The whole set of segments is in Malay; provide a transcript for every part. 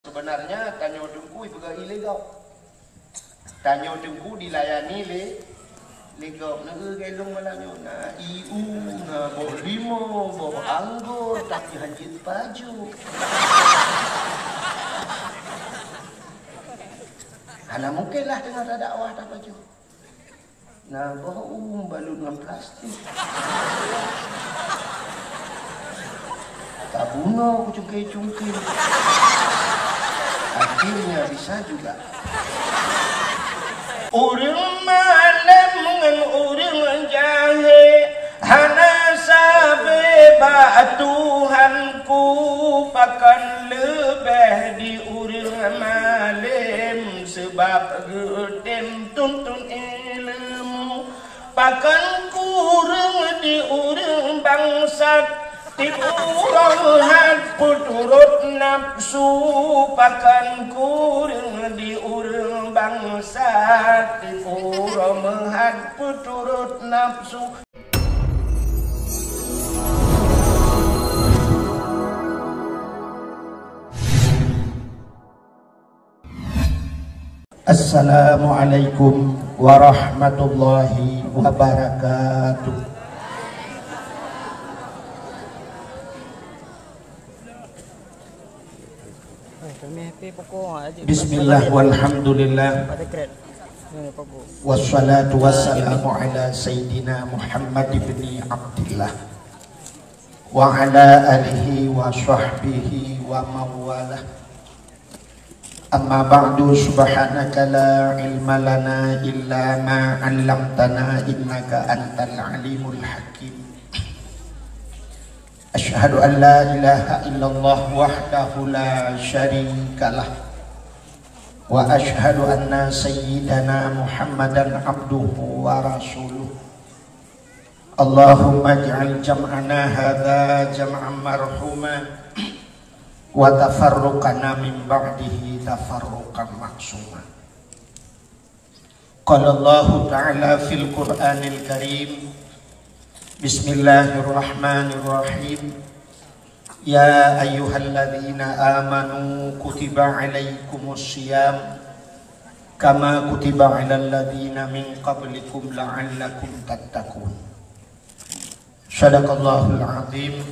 Sebenarnya Tanjung Tengku itu ilegal. Tanjung Tengku dilayani legal. Negara gelong malangnya na IU na bawa limo, bawa anggur, tapi hancit baju. Karena mungkinlah dengar ada dakwah tak baju. Nah, bawa balut dengan plastik. Tak bunuh cungkir-cungkir. Akhirnya bisa juga. Urang malam dengan urang jahe, hana sabe ba Tuhanku pakan lebih di urang malam sebab gedem tuntun ilmu pakan kurang di urang bangsat. Tipu rohat puturut nafsu pakan kurang di urang bangsa. Tipu rohat puturut nafsu. Assalamualaikum warahmatullahi wabarakatuh. Bismillah walhamdulillah wassalatu wassalamu ala sayyidina Muhammad ibn Abdillah wa ala alihi wa sahbihi wa mawalah. Amma ba'du, subhanaka la ilma lana illa ma 'allamtana innaka antal alimul hakim. Asyhadu an la ilaha illallah wahdahu la syarikalah wa asyhadu anna sayyidana Muhammadan abduhu wa rasuluh. Allahumma ij'al jam'ana hadza jam'an marhuma wa tafarruqana min ba'dihi tafarruqan ma'suma. Qala Allah ta'ala fil Qur'anil Karim, Bismillahirrahmanirrahim. Ya ayyuhalladzina amanu kutiba alaikumus syiyam kama kutiba alal ladzina min qablikum la'allakum tattaqun. Shadaqallahul azim.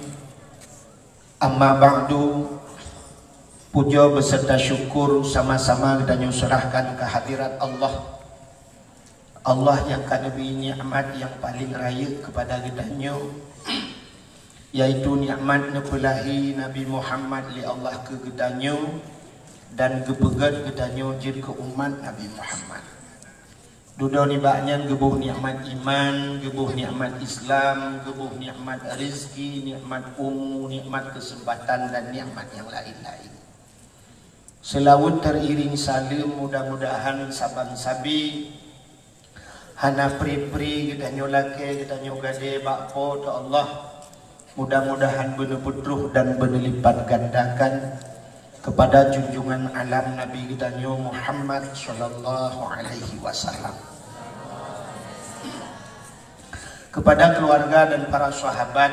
Amma ba'du, puja beserta syukur sama-sama kita nyusurahkan kehadirat Allah. Allah yang kadang nikmat yang paling raya kepada kita, yaitu nikmat nepelahi Nabi Muhammad li Allah ke kita dan kepegat kita jir ke umat Nabi Muhammad. Duda ni baknya gebuh nikmat iman, gebuh nikmat Islam, gebuh nikmat rezeki, nikmat nikmat kesempatan dan nikmat yang lain-lain. Selawat teriring salim, mudah-mudahan saban-sabi hana pri-pri kita nyolake, kita nyogade bakpo ta Allah. Mudah-mudahan benar putruh dan benar lipat gandakan kepada junjungan alam Nabi kita Muhammad sallallahu alaihi wasallam. Kepada keluarga dan para sahabat,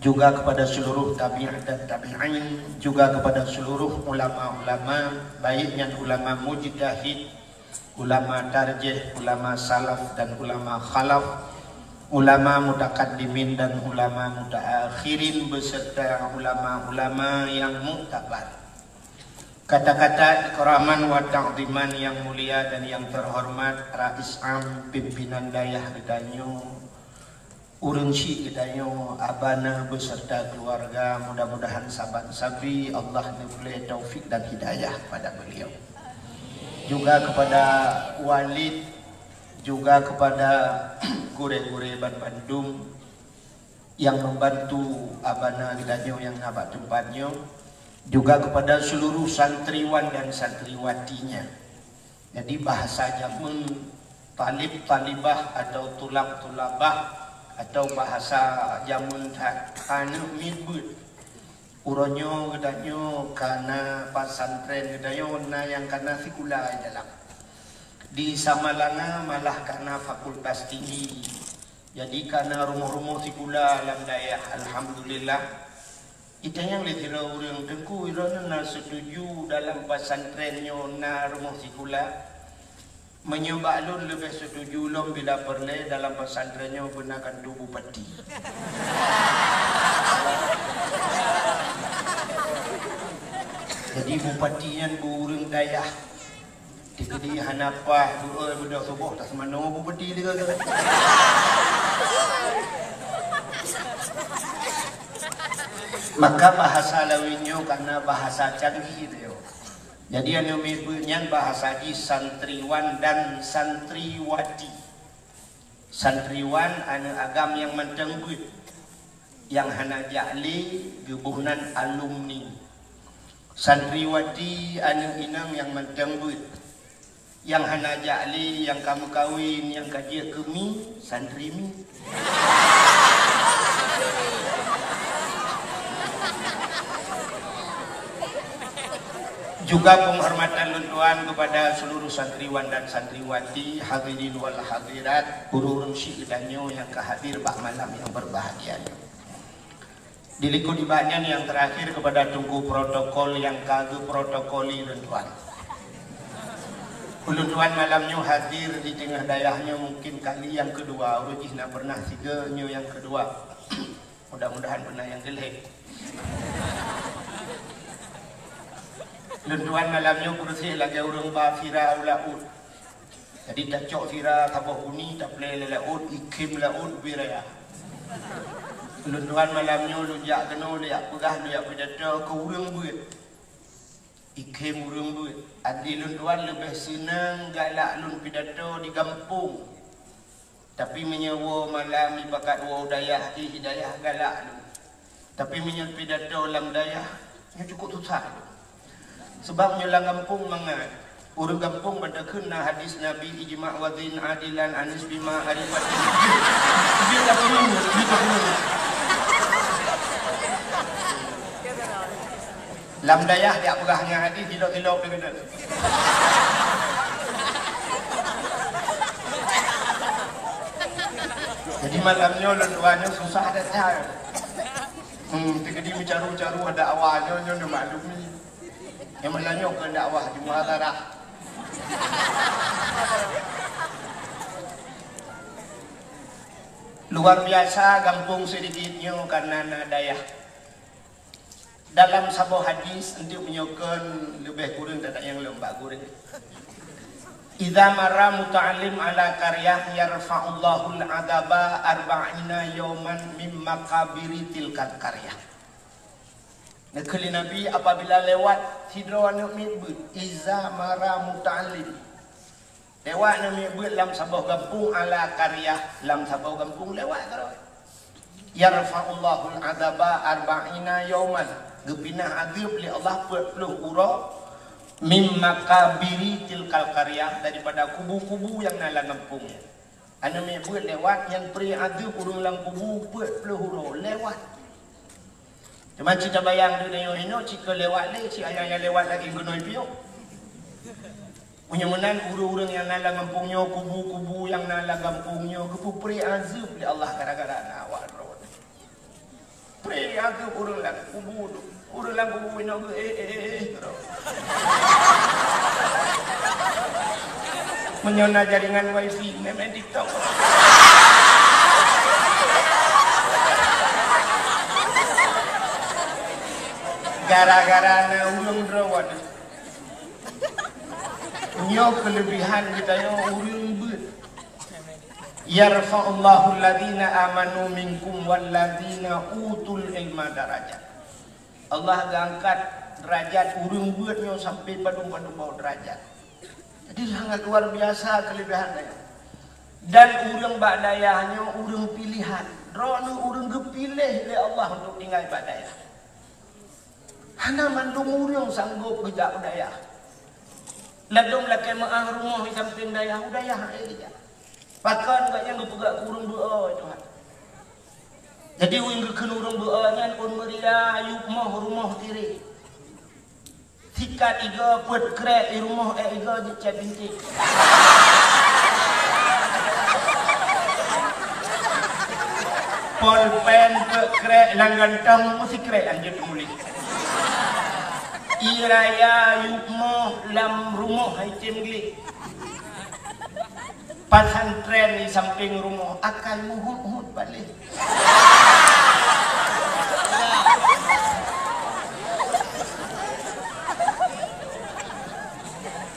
juga kepada seluruh tabi'in dan tabi'in, juga kepada seluruh ulama-ulama, baiknya ulama mujtahid, ulama tarjih, ulama salaf dan ulama khalaf, ulama mutakaddimin dan ulama mutaakhirin beserta ulama-ulama yang muktabar. Kata-kata ikraman wa ta'ziman yang mulia dan yang terhormat Rais Am pimpinan dayah gedanyo, urunsi gedanyo, abana beserta keluarga, mudah-mudahan saban-sabi Allah memberi taufik dan hidayah pada beliau. Juga kepada Walid, juga kepada gure-gure Bandung yang membantu abana gidanyo yang ngabat tempatnya, juga kepada seluruh santriwan dan santriwatinya. Jadi bahasa jamun talib-talibah atau tulab-tulabah atau bahasa jamun kana mibut uronyo gedanyo kana pasantren gedanyo na yang kana fikula dalam di Samalanga malah kana fakultas tinggi. Jadi kana rumah-rumah fikula alam daya alhamdulillah Ita yang letira orang tengku irona na setuju dalam pesantrennya na rumah sikula menyoba alun lebih setuju lom bila perle dalam pesantrennya gunakan tubuh peti. Jadi bupati yang burung dayah dikedi hanapah budak subuh tak semana bupati dia kata. Maka bahasa lawinyo karena bahasa canggih dia. Jadi anu menyebutnya bahasa di santriwan dan santriwati. Santriwan anu agam yang mentenggut, yang hana jahli gebuhnan alumni. Santriwati anu inang yang mentenggut, yang hana jahli, yang kamu kawin, yang kaji kemi, santrimi. Juga penghormatan luntuan kepada seluruh santriwan dan santriwati, hadirin wal hadirat, ururun syi'idanyo yang kehadir bak malam yang berbahagia. Diliku dibanyan yang terakhir kepada tunggu protokol yang kagum protokoli luntuan. Luntuan malamnya hadir di tengah dayahnya mungkin kali yang kedua, urujih nak pernah tiganya yang kedua. Mudah-mudahan pernah yang gelek. Luntuan malamnya bersih lagi orang bah fira ulaud. Jadi tak cok fira kabah uni tak play laud ikim laud biraya. Luntuan malamnya lujak kena liak pegah liak pidato ke urang buit. Ikim urang buit. Adi luntuan lebih senang galak lun pidato di kampung. Tapi menyewa malam di bakat wa dayah di hidayah galak lun. Tapi menyewa pidato lang dayah nya cukup susah. Sebab nyolang kampung mangat urang kampung pada kena hadis Nabi ijma' wadin adilan anis bima arifat bila perlu lam dayah dia pegahnya hadis dilok-dilok dia. Jadi malamnya luntuannya susah ada cara. Tegedi mencaru-caru ada awalnya nyonya maklum ni. Yang melanyok ke dakwah di muhadharah. Luar biasa kampung sedikitnya karena dayah. Dalam sebuah hadis untuk menyokong lebih kurang tak yang lembak kurang. Idza marra muta'allim ala qaryah yarfa'ullahu al-'adaba arba'ina yawman min maqabiri tilkal qaryah. Nekali Nabi apabila lewat hidroan mebut iza mara muta'allim lewat mebut lam sabah kampung ala qaryah lam sabah kampung lewat kalau yarfa'ullahu al-'adaba arba'ina yawman gepinah azab li Allah 40 ura mim makabiri tilkal qaryah daripada kubu-kubu yang nala kampungnya ana mebut lewat yang pri azab urang lang kubu 40 ura lewat. Cuma kita bayang dunia ini, jika lewat ni, si ayah yang lewat lagi kena piok. Punya menan urang-urang yang nala kampungnya, kubu-kubu yang nala kampungnya, kepupri azab oleh Allah gara-gara nak awak roh. Pri azab urang lang kubu tu, urang lang kubu ini roh. Menyona jaringan wifi, memang TikTok. Gara-gara na ulung drawat nyo kelebihan kita yo ulung but yarfa'ullahu alladhina amanu minkum walladhina utul ilma darajat. Allah angkat derajat urung but nyo sampai padung-padung bawah derajat. Jadi sangat luar biasa kelebihannya. Dan urang bak dayahnya urang pilihan. Rono urang kepilih oleh Allah untuk tinggal bak dayah. Hana mandung urang sanggup gejak dayah. Ladung laki maah rumah di samping dayah, dayah aja. Pakan gak yang gepegak kurung doa Tuhan. Jadi wing reken urang doa nyan pun meria ayub mah rumah tiri. Sikat iga put krek di rumah iga je binti. Polpen ke krek langgantang mesti krek anjir mulih. Iraya yukmo lam rumah haitim gli. Pesantren di samping rumah akan muhut balik.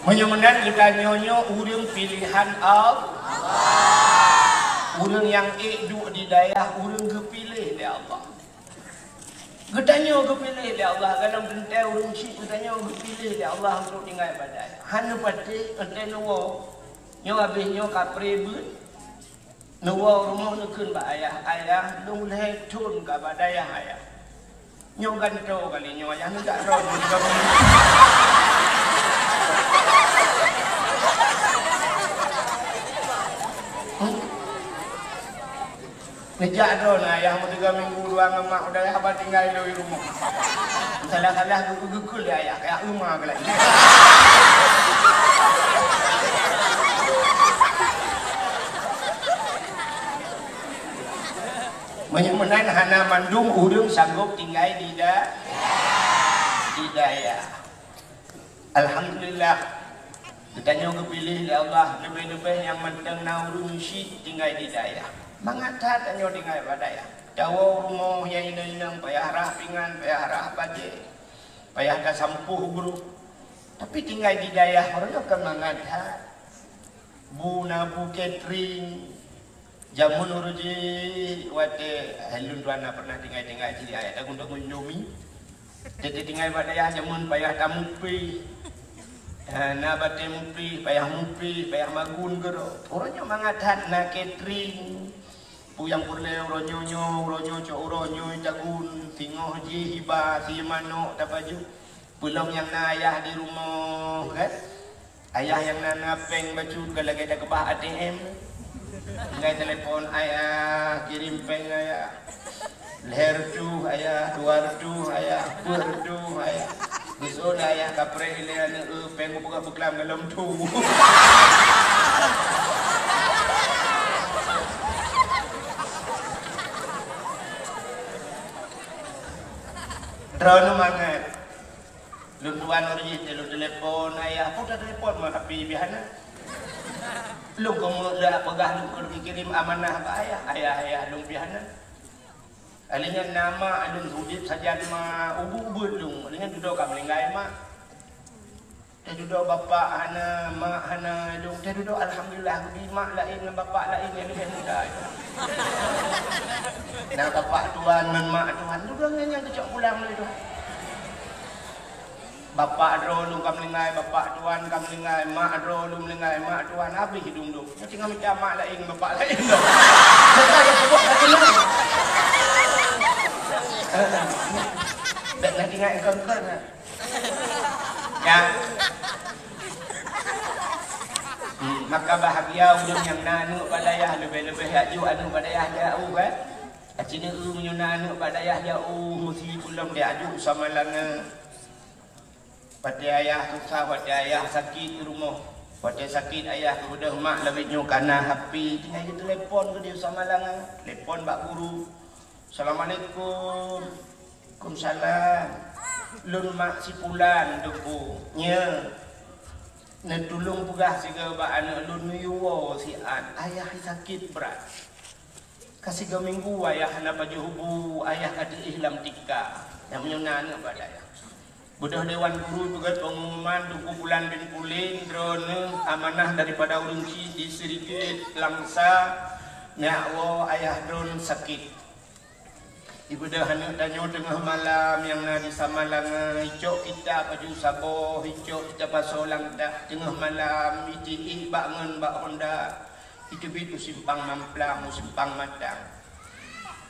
Menyemenan kita nyonyo urang pilihan Allah. Urang yang hidup di daerah urang kepilih oleh Allah. Getanya kepilih oleh Allah. Kalau bentai urang syik getanya kepilih oleh Allah untuk tinggal badai. Hanu pati entai nuwa. Nyo habis nyo kapre beut. Nuwa rumah nekeun ba ayah dong leh tun ka badai ayah. Nyo ganto kali nyo ayah enggak ron juga. Ngejak ron ayah mau 3 minggu 2 ngemak udah abah tinggal di rumah. Salah-salah gugul ya ayah kayak rumah kelak. Menyemenan hana mandung urang sanggup tinggal di daerah. Alhamdulillah kita nyoga pilih oleh Allah lebih-lebih yang mentang urang syik tinggal di daerah. Mangathat tanyo tinggal badaya. Jawa rumah yang inang payah arah pingan, payah arah baje, payah ka sampuh guru. Tapi tinggal di daerah orang kan mangathat. Bu nabu catering, jamun uruji wate halun tuana pernah tinggal di daerah. Aku untuk menyomi. Jadi tinggal badaya jamun payah tamupi. Na bate mupi, payah magun gero. Orangnya mangathat na catering. Puyang purle uronyo jagun tingoh ji hiba si mano tapaju belum yang na ayah di rumah kan ayah yang na peng baju kalau ada kebah ATM ngai telepon ayah kirim peng ayah leher tu ayah luar tu ayah pur tu ayah besok ayah kapre leher peng buka beklam dalam tu. Drone mangat. Luntuan orji telu telepon ayah putar telepon mah tapi bihana. Lu kamu dah pegah lu kirim amanah ke ayah lu bihana. Alingan nama alun hudip saja ma ubu lu alingan duduk kam linggai mak. Teh duduk bapa hana mak hana lu teh duduk alhamdulillah di mak lain dengan bapa lain yang lebih muda. Nah bapak tuan dan mak tuan lu bilang yang kecok pulang lu itu. Bapak adro lu kam lingai, bapak tuan kam lingai, mak adro lu lingai, mak tuan habis hidung lu. Macam kami mak lain, bapak lain dah. Kita yang sebut lagi lu. Dak nak ingat engkau nak. Ya. Maka bahagia ulun yang nanu badayah lebih-lebih aju anu badayah jauh kan. Acina menyuna anu badayah jauh mesti pulang dia aju sama lana. Pada ayah susah, pada ayah sakit di rumah. Pada sakit ayah kemudian mak lebih nyukana HP. Tinggal kita telefon ke dia sama lana. Telefon bak guru. Assalamualaikum. Waalaikumsalam. Lun mak si pulan debu. Nya. Netulung pugah siga ba anak lun yuwo si an. Ayah sakit berat. Kasih 3 minggu ayah na baju hubu, ayah kata ihlam tika. Yang menyuna anak pada ayah. Budah Dewan Guru juga pengumuman 20 bulan bin pulin drone amanah daripada urunci di sedikit langsa nyawa ayah drone sakit. Ibu dah hendak tanya tengah malam yang nadi samalang hijau kita baju sabo hijau kita pasolang dah tengah malam iti bangun bak honda itu bitu simpang mamplang simpang matang.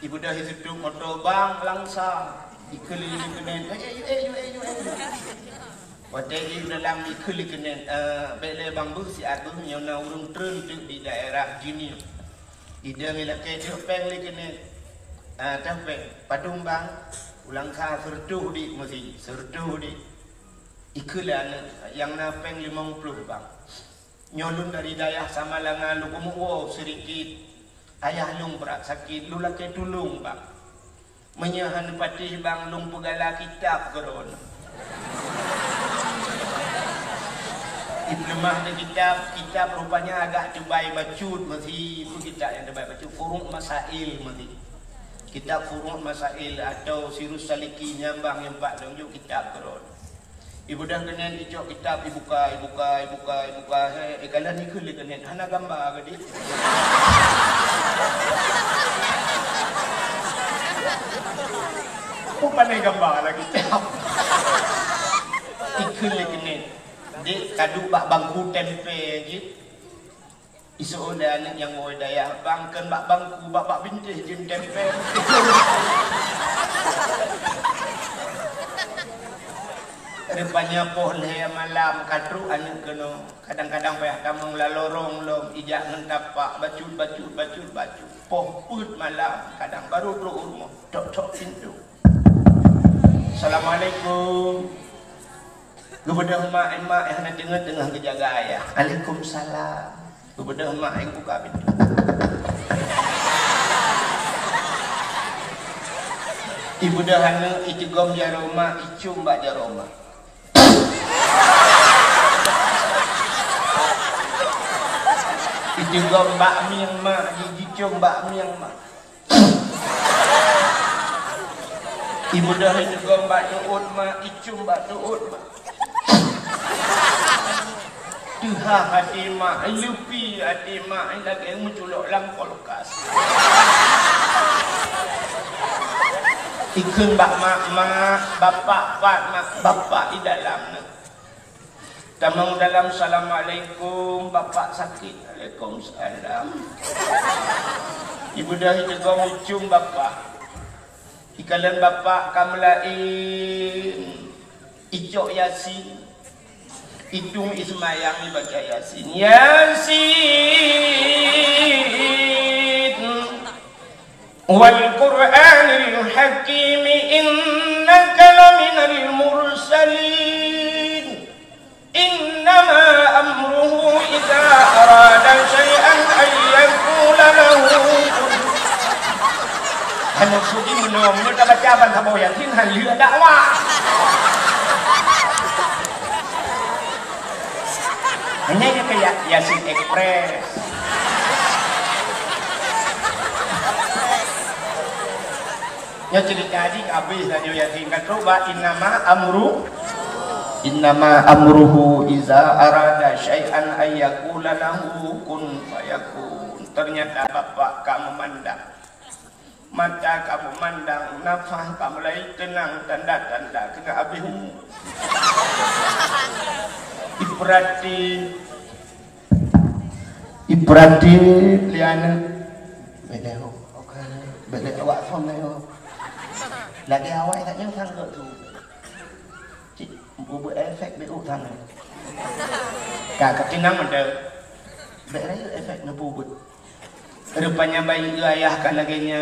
Ibu dah hidup motor bang langsa ikeliling kenen Wadai dalam ikeliling kenen bele bang busi aku yang na urung trun di daerah gini. Ida ngilake peng kenen Tampek padumbang ulang ka sertuh di mesti sertuh di ikulan yang napeng 50 bang nyolun dari daerah Samalangan Lukumuwo sedikit Ayah lung berat sakit, lu laki tulung bang. Menyahan patih bang lung pegala kitab korona. Diplomah ada kitab rupanya agak tebal bacut masih itu kitab yang tebal bacut Furu' Masail masih. Kitab Furu' Masail atau Sirus Saliki nyambang yang pak dong yuk kitab korona. Ibu dah kena dicok kitab dibuka. Kalau ni ke kena hana gambar ke dia. Kau pandai gambar lagi kitab. Ikut kena. Dia kadu bak bangku tempe je. Isu ada anak yang mau daya bangkan bak bangku bak bintis jem tempe. Rupanya boleh malam katru anu kena kadang-kadang payah tamang lalorong lom ijak ngentapak bacut poh put malam kadang baru dulu rumah tok pintu. Assalamualaikum. Kepada emak yang nak tengah kejaga ayah. Waalaikumsalam. Kepada emak yang buka pintu. Ibu dah hana icegom jaroma icum mbak jaroma. Icegom bakmi yang mak icum bakmi yang mak. Ibu dah icegom bak tuut mak icum bak tuut mak. Tuha hati mak lupi hati mak lagi menculok dalam kulkas. Ikun bak mak bapak di dalam. Tamang dalam assalamualaikum bapak sakit. Waalaikumsalam. Ibu dah hidupkan ucum bapak. Ikalan bapak kamlain icok yasin. Hitung ismayang dibaca yasin. Yasin wal Qur'anil Hakim innaka laminal mursalin. Innama amruhu idza arada syai'an ay yaqula lahu. Anak suci menom kita baca ban sabau yasin han lừa dakwah. Hanya dia kayak Yasin Express. Ya cerita adik habis tadi Yasin kan coba innama amruhu iza arada syai'an ayyakula lahu kun fayakun. Ternyata bapak kamu mandang, mata kamu mandang, nafas kamu mulai tenang, tanda-tanda kena habis umur. Ibrati liana beleho bele awak phone leho lagi awak tak yang sang tu cik buat efek beu thang ka ketinang mende bele efek na bubut rupanya bayi ayah kan laginya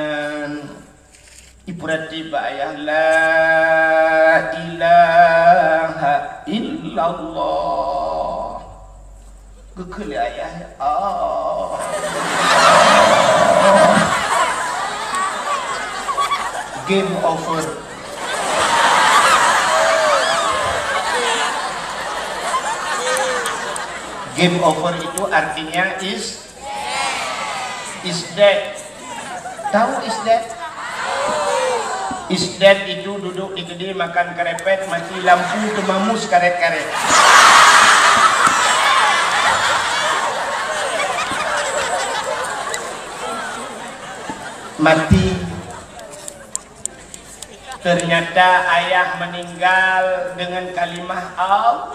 Ibrati ba ayah la ilaha illallah. Gekeli ayah. Game over. Game over itu artinya is dead. Tahu is dead? Is dead itu duduk di kedai makan kerepet, mati lampu temamus karet-karet. Mati. Ternyata ayah meninggal dengan kalimah Allah.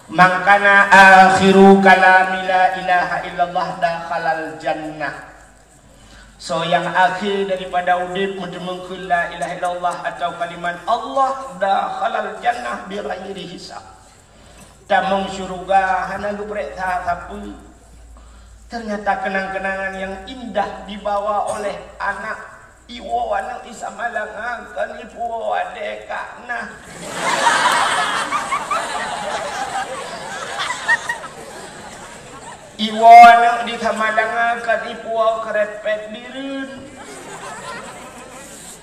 Mangkana akhiru kalami la ilaha illallah dakhalal jannah. So yang akhir daripada udip mengkul la ilaha illallah atau kalimat Allah dakhalal jannah bi ghairi hisab. Tamang syurga hana geprek sapu. Ternyata kenang-kenangan yang indah dibawa oleh anak iwo anak isamalang kan ibu adek nah. Iwana di Tamalangakan ipuaw kerepet birun.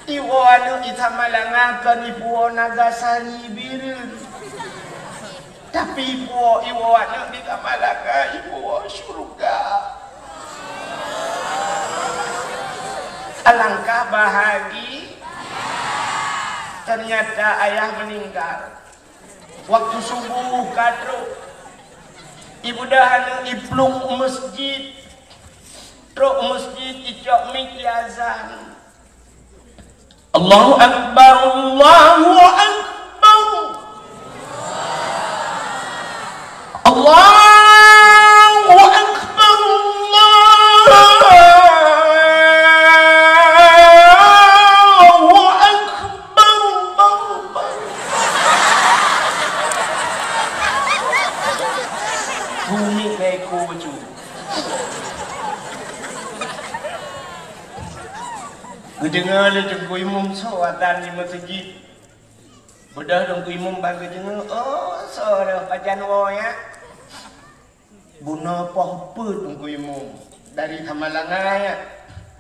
Iwana di Tamalangakan ipuaw Nagasani birun. Tapi iwana di Tamalanga ipuaw surga. Alangkah bahagia. Ternyata ayah meninggal. Waktu subuh kadro. Ibu dah iplung masjid, truk masjid icok mik azan. Allahu Akbar, Allahu Akbar, Allahu Akbar, Allahu Akbar. Bumi kayak kucu. Gedengar le jengku imum sawatan di masjid. Bedah dong ku imum bang gedengar. Oh, sore pajan wo ya. Buna pohput dong ku imum dari Tamalanga ya.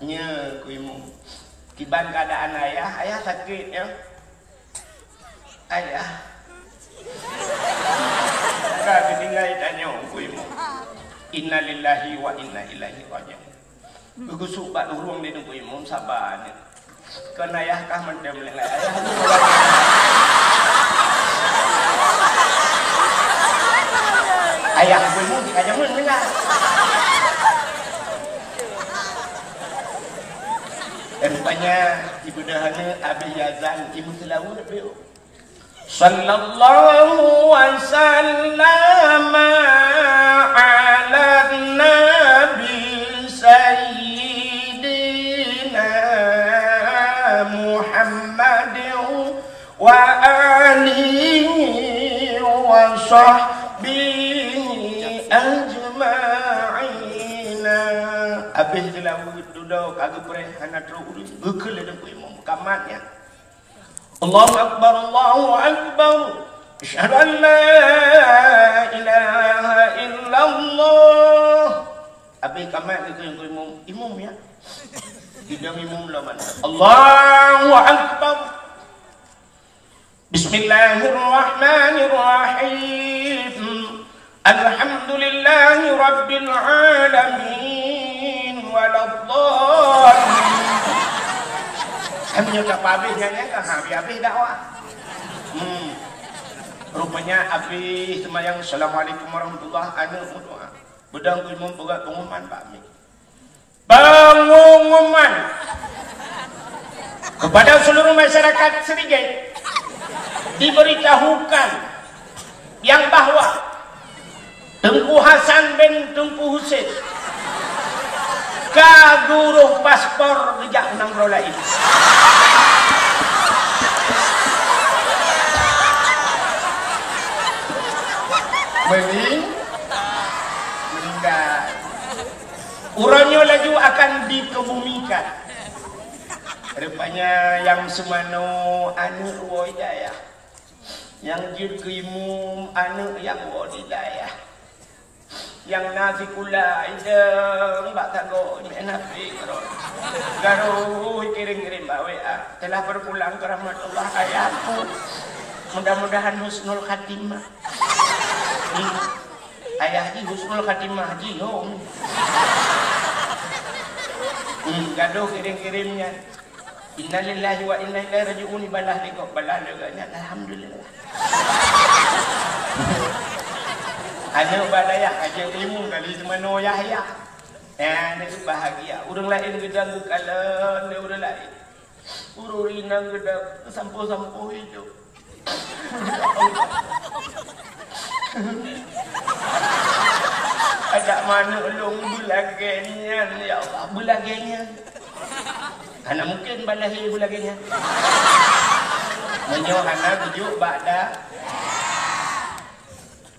Nya ku imum. Tiban keadaan ayah sakit ya. Ayah. Ketinggal tanya ku imu. Inna lillahi wa inna ilaihi raji'un. Begusuk bak nurung di ku imu sabar. Kan ayah kah mendem lelai ayah. Ayah ku imu dikajang mendengar. Rupanya ibu dahana abis yazan ibu selalu lebih. Sallallahu wasallam ala nabi sayyidina Muhammad wa alihi wa sahbihi ajma'in. Habis lalu duduk agak perih anak terus gekal dan imam kamatnya. Allahu Akbar, Allahu Akbar. Asyhadu an la ilaha illallah. Abi kamat itu yang imam ya. Bidang imam lah mana. Allahu Akbar. Bismillahirrahmanirrahim. Alhamdulillahi rabbil alamin waladdallin. Menyudah habis nyanyi kan habis dakwah. Rupanya habis semayang assalamualaikum warahmatullahi wabarakatuh. Bedang ku imam buat pengumuman Pak Mi. Pengumuman kepada seluruh masyarakat Serigai diberitahukan yang bahwa Tengku Hasan bin Tengku Husin kaguruh paspor dijak menang rola ini. Meninggal. Urangnya laju akan dikebumikan. Rupanya yang semano anu wajaya, yang jirkimum anu yang wajaya. Yang nafi kula ideng mbak tago nafi garo kirim-kirim WA telah berpulang ke rahmat Allah ayahku, mudah-mudahan husnul khatimah. Ayah di husnul khatimah jihong. Gaduh kirim-kirimnya. Innalillahi wa inna ilaihi raji'un balah dikok balah dengannya alhamdulillah. Anak badaya aja ilmu kali semano Yahya. Ini bahagia. Urang lain gedang kalau ni urang lain. Ururina gedang sampo-sampo hijau. Ada mana ulung bulagenya ya Allah bulagenya. Anak mungkin balahi bulagenya. Menyo anak tujuh bada.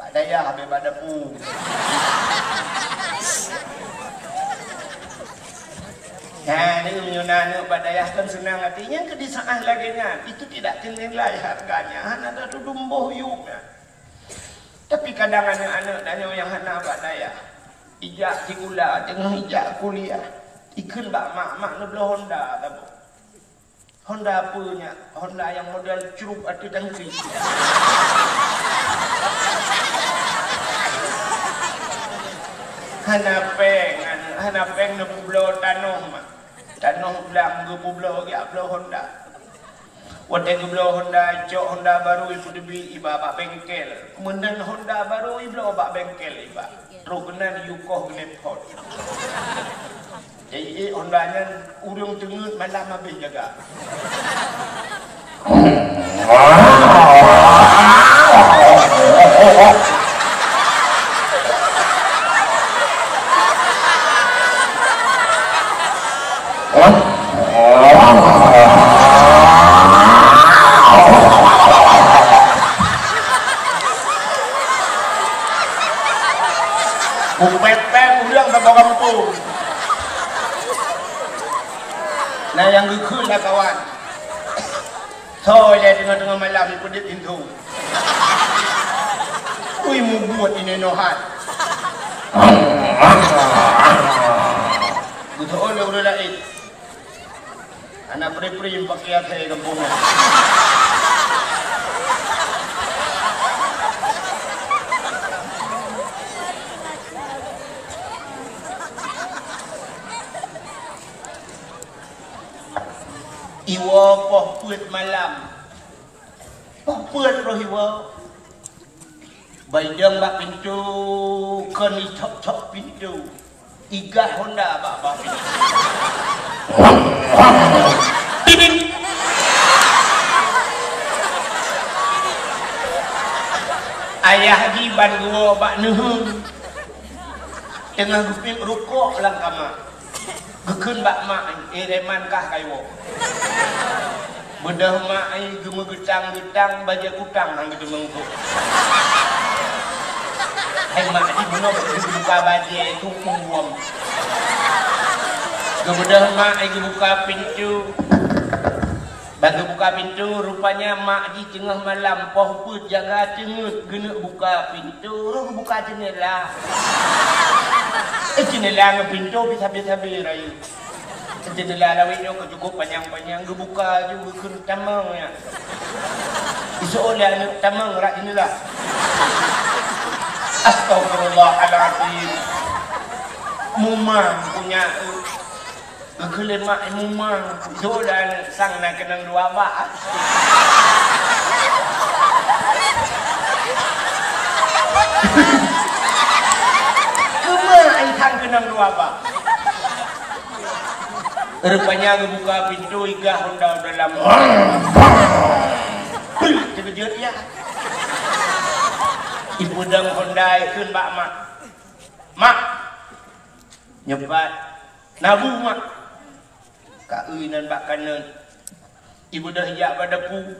Daya habis pada pu. Nah, ini menyunana badayah kan senang artinya kedisaan lagi nya. Itu tidak dinilai harganya. Ada tu dumboh yuknya. Tapi kadang anak-anak dan yang hana badayah. ijak tikula tengah ijak kuliah ikun bak mak nak beli Honda tak apa. Honda punya Honda yang model curup ada tangki. Hanapeng na publo tanong belang ke publo ke publo Honda. Waktu publo Honda cok Honda baru ibu dibeli iba bak bengkel. Kemudian Honda baru ibu bak bengkel iba. Rokenan yukoh genepot. Jadi Hondanya urung tengut malam habis jaga. Kupeteng ulang sama kampung. Nah yang gekul lah kawan. So ya tengah-tengah malam ni pedit pintu. Ui mu buat ini nohat. Betul oleh udah lain. Anak peri-peri yang pakai hati kampung. Iwa poh puet malam. Poh puet roh iwa. Baidang bak pintu. Kani cok-cok pintu. Igat Honda bak pintu. Diding. Ayah di ban gua bak nuhun. Tengah gupin rukuk lang kamar. Gekun bak mak reman kah kayo. Bedah mak ai gemu getang baja kutang hang gitu mengko. Hai mak di beno buka baja tu pungwam. Kemudian mak ai buka pintu. Bagi buka pintu rupanya mak di tengah malam poh put jaga cengut gena buka pintu ru buka jendela. Jendela ke pintu bisa-bisa berai. Jendela lawinyo ke cukup panjang-panjang gebuka juga ke tamang ya. Isolah anak tamang rak jendela. Astagfirullahaladzim. Mumang punya kelemak mumang dolan sang nak kenang dua bak. Sang kenang dua bak. Rupanya buka pintu iga Honda dalam. Terkejut ya. Ibu dang Honda ikun bak mak. Mak. Nyebat. Nabu mak. Kak uinan bak kanan. Ibu dah hiap pada pu.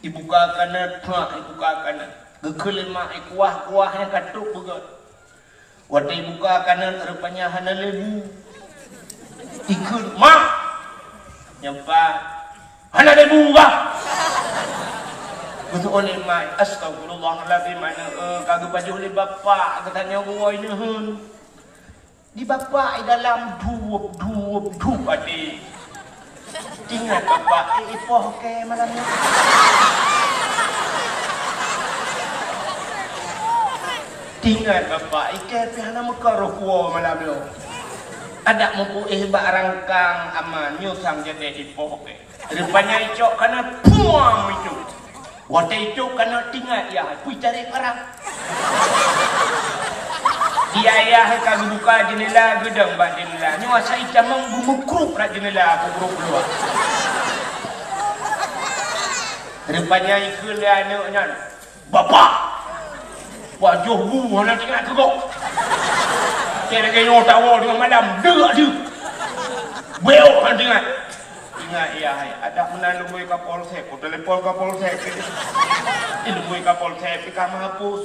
Ibu ka kanan, ibu ka kanan. Gekelin mak kuah-kuah yang katuk begot. Waktu buka kanan rupanya hana lebu. Ikut mak. Nyampak. Hana lebu kah? Betul oleh mak. Astagfirullahaladzim. Mana kagak baju oleh bapak. Katanya gua ini hun. Di bapak dalam duup adik. Ingat bapak. Ipoh ke malamnya. Tinggal bapak ikan pihana muka rohkuo malam lo. Ada mampu bak rangkang aman nyusang jadi di pohon. Rupanya icok kena puang itu. Waktu itu kena tinggal ya, kui cari perang. Dia ayah kagak buka jendela gedang bak jendela. Ni masa icam menggumukrup rak jendela aku grup keluar. Rupanya ikut anaknya. Bapak. Wajah bu, nak tengok kegok. Saya lagi nyotak wall dengan madam. Derak dia. Beok kan tengok. Ingat ya, ada menalu gue ke polsek. Kau telepon ke polsek. Ini gue ke polsek, pergi menghapus.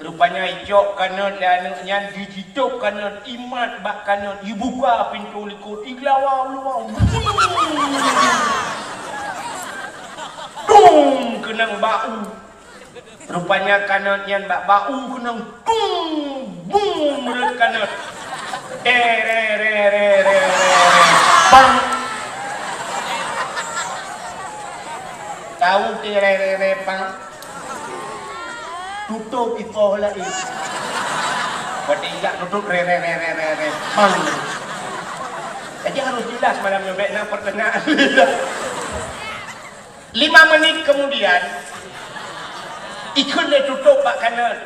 Rupanya ijok kanan dan anaknya dijitok kanan. Imat bak kanan. Dibuka pintu likut. Iglawa luang. Tung, kenang bau. Rupanya kanan yang bak bau kenang tung Bung mulut kanan. Bang. Tahu bang. Tutup itu lah ini. Bertindak tutup bang. Jadi harus jelas malam nyobekna pertengahan. 5 menit kemudian ikut dia tutup Pak Kanan.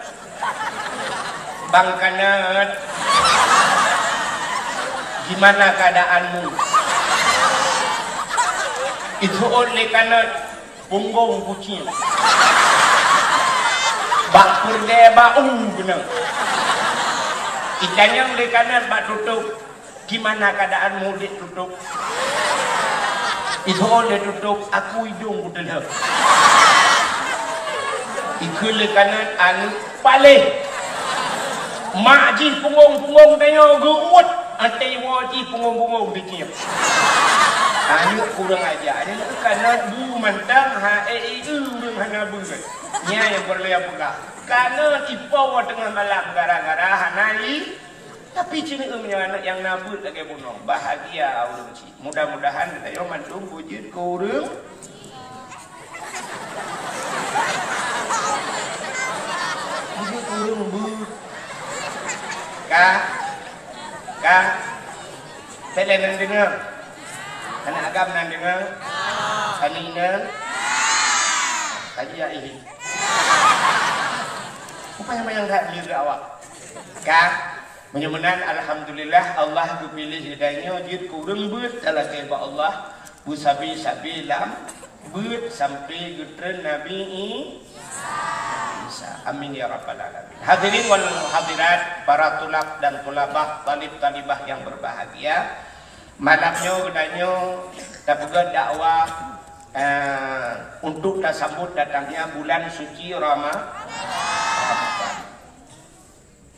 Bang Kanan, gimana keadaanmu? Itu oleh Kanan punggung kucing. Bak perde bau benar. Ikannya oleh Kanan Bak tutup. Gimana keadaanmu dia tutup? Itu oleh tutup aku hidung udah. Ikut le kanan anu balik. Mak ji punggung tanya geut, antai waji punggung dicium. Anu kurang aja. Ada kanan bu mantang ha urang hana bunga. Nya yang berlian pegah. Karena tipau tengah malam gara-gara hanai. Tapi cini anak yang nabut lagi bunuh bahagia urang ci. Mudah-mudahan kita mantung wujud ke urang. Wujud urang bu. Kak. Tele nang dengar. Anak agam nang dengar. Kanina. Kaji ya ini. Apa yang tak diri awak? Kak. Menyamanan alhamdulillah Allah kepilih hidayahnya jid kurang beut dalam kehidupan Allah bu sabi lam beut sampai getren Nabi Isa. Amin ya rabbal alamin. Hadirin wal hadirat, para tulab dan tulabah, talib-talibah yang berbahagia. Malamnya gedanya tabuga dakwah untuk tersambut datangnya bulan suci Ramadan.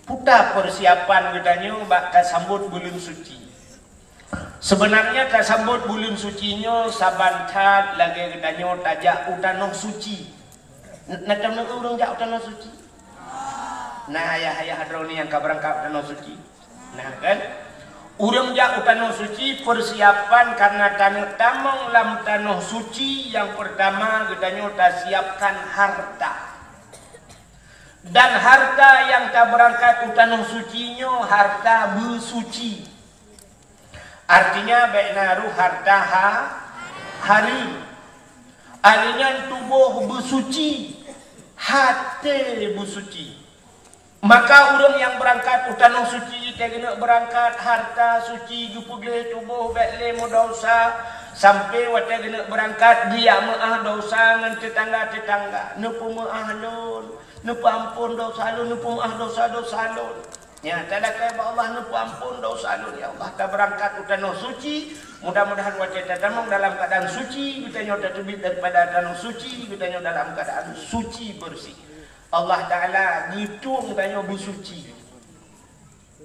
Putar persiapan gedanya bakal sambut bulan suci. Sebenarnya kasambut bulan sucinya sabantat lagi gedanya tajak utanoh suci. Nak tahu urang jak utanoh suci. Nah ayah hadroni yang kabarangkap utanoh suci. Nah kan urang jak utanoh suci persiapan karena tanah tamang lam tanah suci yang pertama gedanya tak siapkan harta. Dan harta yang tak berangkat utanung sucinya harta bersuci. Artinya baik naruh harta hari. Artinya tubuh bersuci, hati bersuci. Maka orang yang berangkat utanung suci dia kena berangkat harta suci gupugih tubuh baik le dosa sampai wata kena berangkat dia maah dosa dengan tetangga-tetangga. Nupu maah lun. Nupu ampun dosa lu, nupu maaf dosa-dosa lu. Ya, tadakai Allah nupu ampun dosa lu. Ya Allah, kita berangkat utanah suci. Mudah-mudahan wajah tamang dalam keadaan suci. Kita nyota tebit daripada tanah suci. Kita nyota dalam keadaan suci bersih. Allah Ta'ala gitu kita bersuci.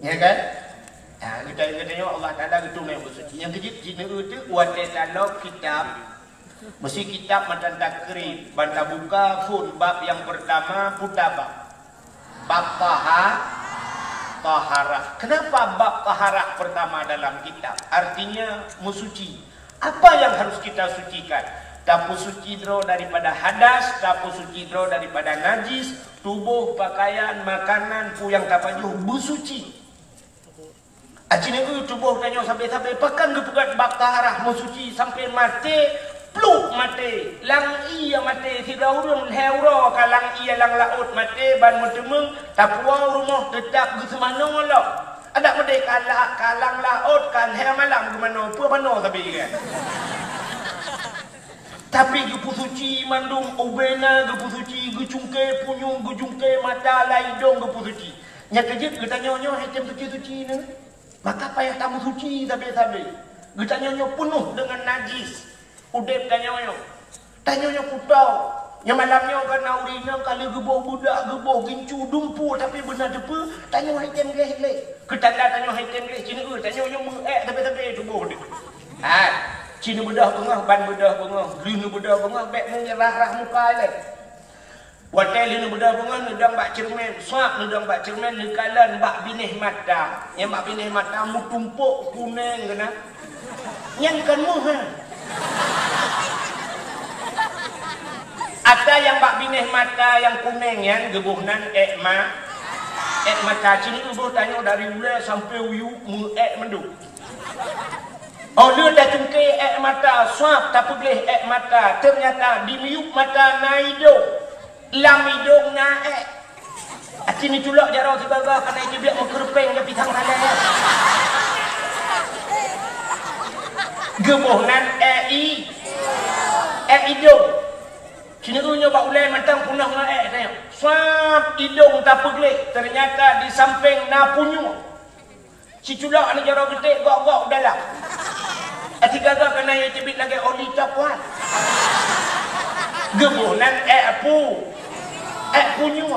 Ya kan? Nah, kita nyota Allah Ta'ala gitu bersuci. Yang kejip jina itu wajah talok kitab. Mesti kitab matan takrib banta buka fun bab yang pertama putabab bab taharah. Kenapa bab taharah pertama dalam kitab? Artinya musuci. Apa yang harus kita sucikan? Tapu suci dro daripada hadas, tapu suci dro daripada najis, tubuh, pakaian, makanan, yang tapajuh bersuci. Acine tubuh tanya sampai pakan gepugat bab taharah musuci sampai mati. Pluk mati, lang iya mati, tidak urun heuro kalang iya lang laut mati, ban mutemeng, tapua rumah tetap di semana lo. Ada mati kalang laut kan her malam gimana, pua mano tapi kan. Tapi gepu suci mandung obena gepu suci gecungke punyung gejungke mata laidong gepu suci. Nya kejut kita nyonyo hitam suci ni. Maka payah tamu suci tapi. Kita nyonyo penuh dengan najis. Udep tanyoyo putau. Yang malamnya kan naurina kali geboh budak geboh gincu dumpu tapi benar depa tanyo hitam ge le. Ketanda tanyo hitam ge cina tanyoyo mengek tapi tubuh dia. Cina bedah bengah ban bedah bengah, linu bedah bengah bek menyerah rah muka le. Watai linu berdapungan nudang bak cermin, suap nudang bak cermin nikalan bak binih mata. Yang bak binih mata mu tumpuk kuning kena. Yang kan mu ha. Ada yang bak binih mata yang kuning yang gebuhnan mata cini ubuh tanya dari ulai sampai uyu mu mendu. Oh dia dah cungkir mata suap tak boleh mata ternyata di miuk mata naido. Lam hidung naik. Acini culak jarau tiba-tiba kerana itu biar mengkerpeng ke pitang tanah. Gebuhnan hidung. Cini tu nyoba ulai mentang punah naik tanya. Swap hidung tak pegelik. Ternyata di samping na punyu. Si culak ni jarau getik gok-gok dalam. Tiga-tiga kena yang cebit lagi oli capuan. Gebuhnan punyu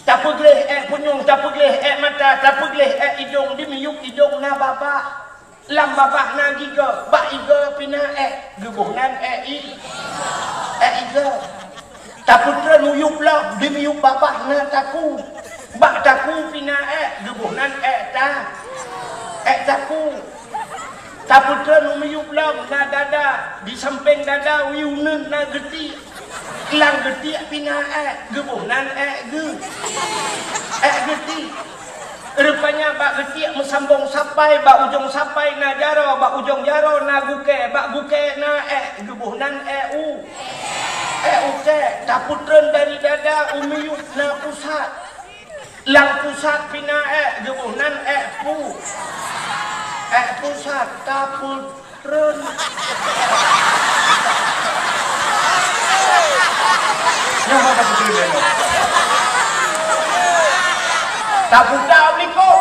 tak pegelih punyung tak pegelih mata tak pegelih hidung dimiuk hidung na bapa lam bapa na giga bak iga pina gebuhnan iga tak putra nuyuk lah dimiuk bapa na taku bak taku pina gebuhnan taku tak putra nuyuk lah na dada di samping dada wiunen na geti Kelang getik pina gebuhnan getik. Rupanya bak getik mesambung sampai bak ujung sampai na jaro bak ujung jaro na guke bak guke na gebuhnan uke taputren dari dada umiyuk na pusat. Lang pusat pina gebuhnan pusat taputren. Yang mana betul dia? Tak putau likut.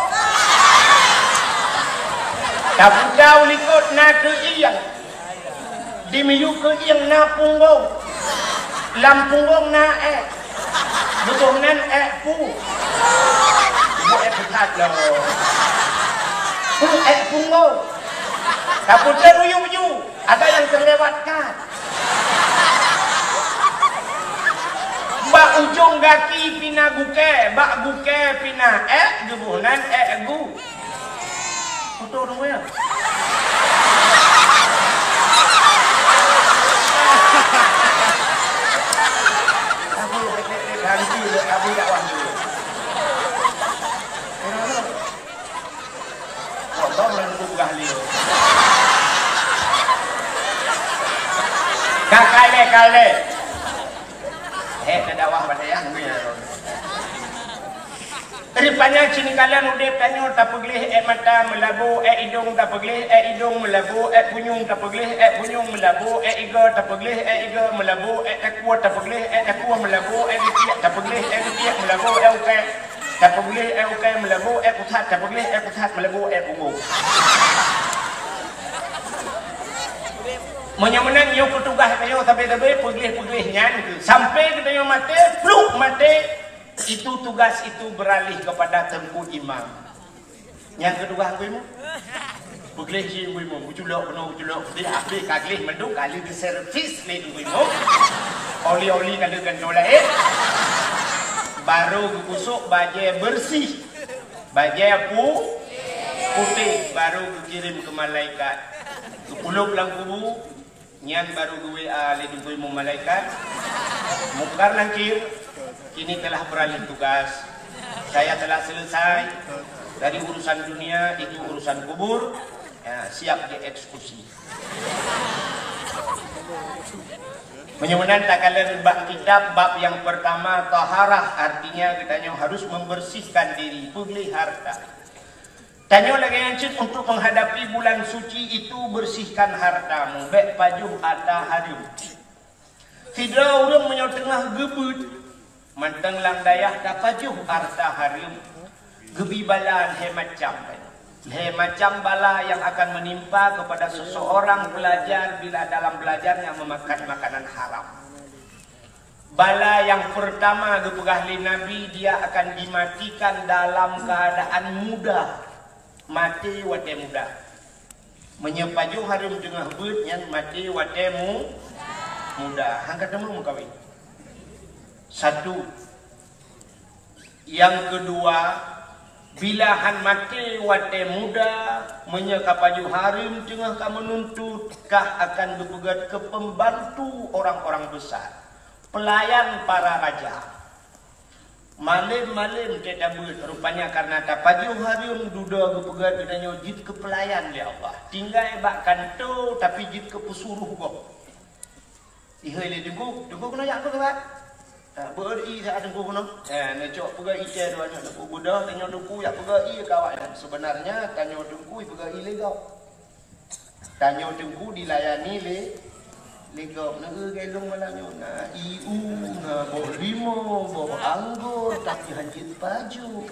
Tak putau likut na ke iyang. Dimiyu ke iyang na punggung. Lam punggung na gebuhnan pu. Buat pekat lah. Punggung. Tak putau ruyu-ruyu. Ada yang terlewatkan. Bak ujung kaki pina guke, bak guke pina gebuhnan gu. Foto dong ya. Abu ganti abu dak wangi. Foto melengkung gahli. Kakak nadawah badayang punya. Rupanya cini kalian udah tanya tak pegelih mata melabu hidung tak pegelih hidung melabu punyung tak pegelih punyung melabu iga tak pegelih iga melabu takua tak pegelih takua melabu getiak tak pegelih getiak melabu ukai tak pegelih ukai melabu pusat tak pegelih pusat melabu punggung. Menyamunan yo petugas kayo tabi-tabi pegelih-pegelih nyan sampai kita yo mati fluk mati itu tugas itu beralih kepada Tengku Imam. Yang kedua kuimu pegelih si kuimu uculok penuh uculok dia habis kagelih menduk kali di servis ni kuimu oli-oli kali gandola baru kusuk baju bersih baju putih baru kirim ke malaikat ke puluk lang kubu nyan baru gue alih gue mau malaikat mukar langkir kini telah beralih tugas saya telah selesai dari urusan dunia itu urusan kubur ya, siap dieksekusi menyugunan tak kalian bab kitab bab yang pertama taharah artinya kita harus membersihkan diri pegelih harta. Tanya lagi yang cik untuk menghadapi bulan suci itu bersihkan hartamu. Baik pajuh ada harim. Tidak orang menyotengah gebut. Manteng lang dayah tak pajuh harta harim. Gebi balaan he macam. He macam bala yang akan menimpa kepada seseorang pelajar bila dalam belajarnya memakan makanan haram. Bala yang pertama gepegahli Nabi dia akan dimatikan dalam keadaan muda. Mati wate muda menyepaju harim dengan hubut yang mati wate muda hang ketemu kawin Satu. Yang kedua, bila han mati wate muda menyeka paju harim tengah ka menuntut kah akan berpegat ke pembantu orang-orang besar, pelayan para raja. Malim-malim kita buat rupanya karena tak paju harim duda berpegat kedanyo jid ke pelayan ya Allah. Tinggal bakkan tu tapi jid ke pesuruh go. Ihai le dengku kena yak ke bat. Beri saya dengku kena. Nak cok pegat ite tu anak dengku budak tanya dengku yak pegat i kawan. Sebenarnya tanya dengku pegat i legau. Tanya dengku dilayani legau na gelong malanyo na iu na bo limo bo anggur tapi hanjit paju.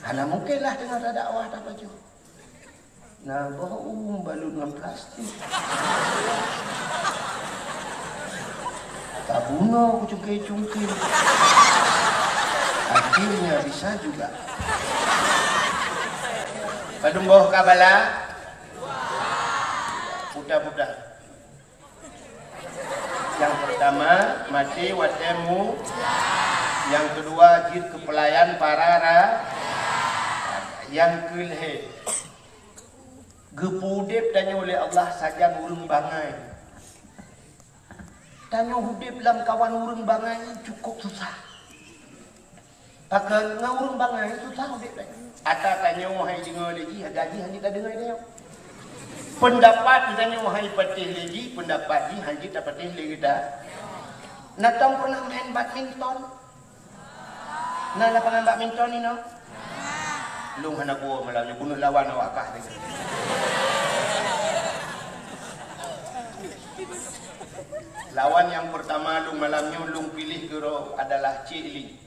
Ana mungkinlah dengar dakwah tak paju. Nah, bau balut dengan plastik. Tak bunuh aku cungkir-cungkir. Akhirnya bisa juga. Padung bawah kabala. Budak-budak. Yang pertama, mati watemu. Yang kedua, jid kepelayan para yang kelih. Gepudip tanya oleh Allah saja urung bangai. Tanya hudip dalam kawan urung bangai cukup susah. Pakai ngurung bangai susah hudip tanya. Ata tanya wahai dengar lagi, gaji hanya tak dengar dia. Pendapat tanya wahai patih lagi, pendapat ni hanya tak patih lagi dah. Natang pernah main badminton? Nah lapangan badminton ni no? Lung hana gua malamnya bunuh lawan awak kah lagi. Lawan yang pertama lung malamnya lung pilih gero adalah Cik Li.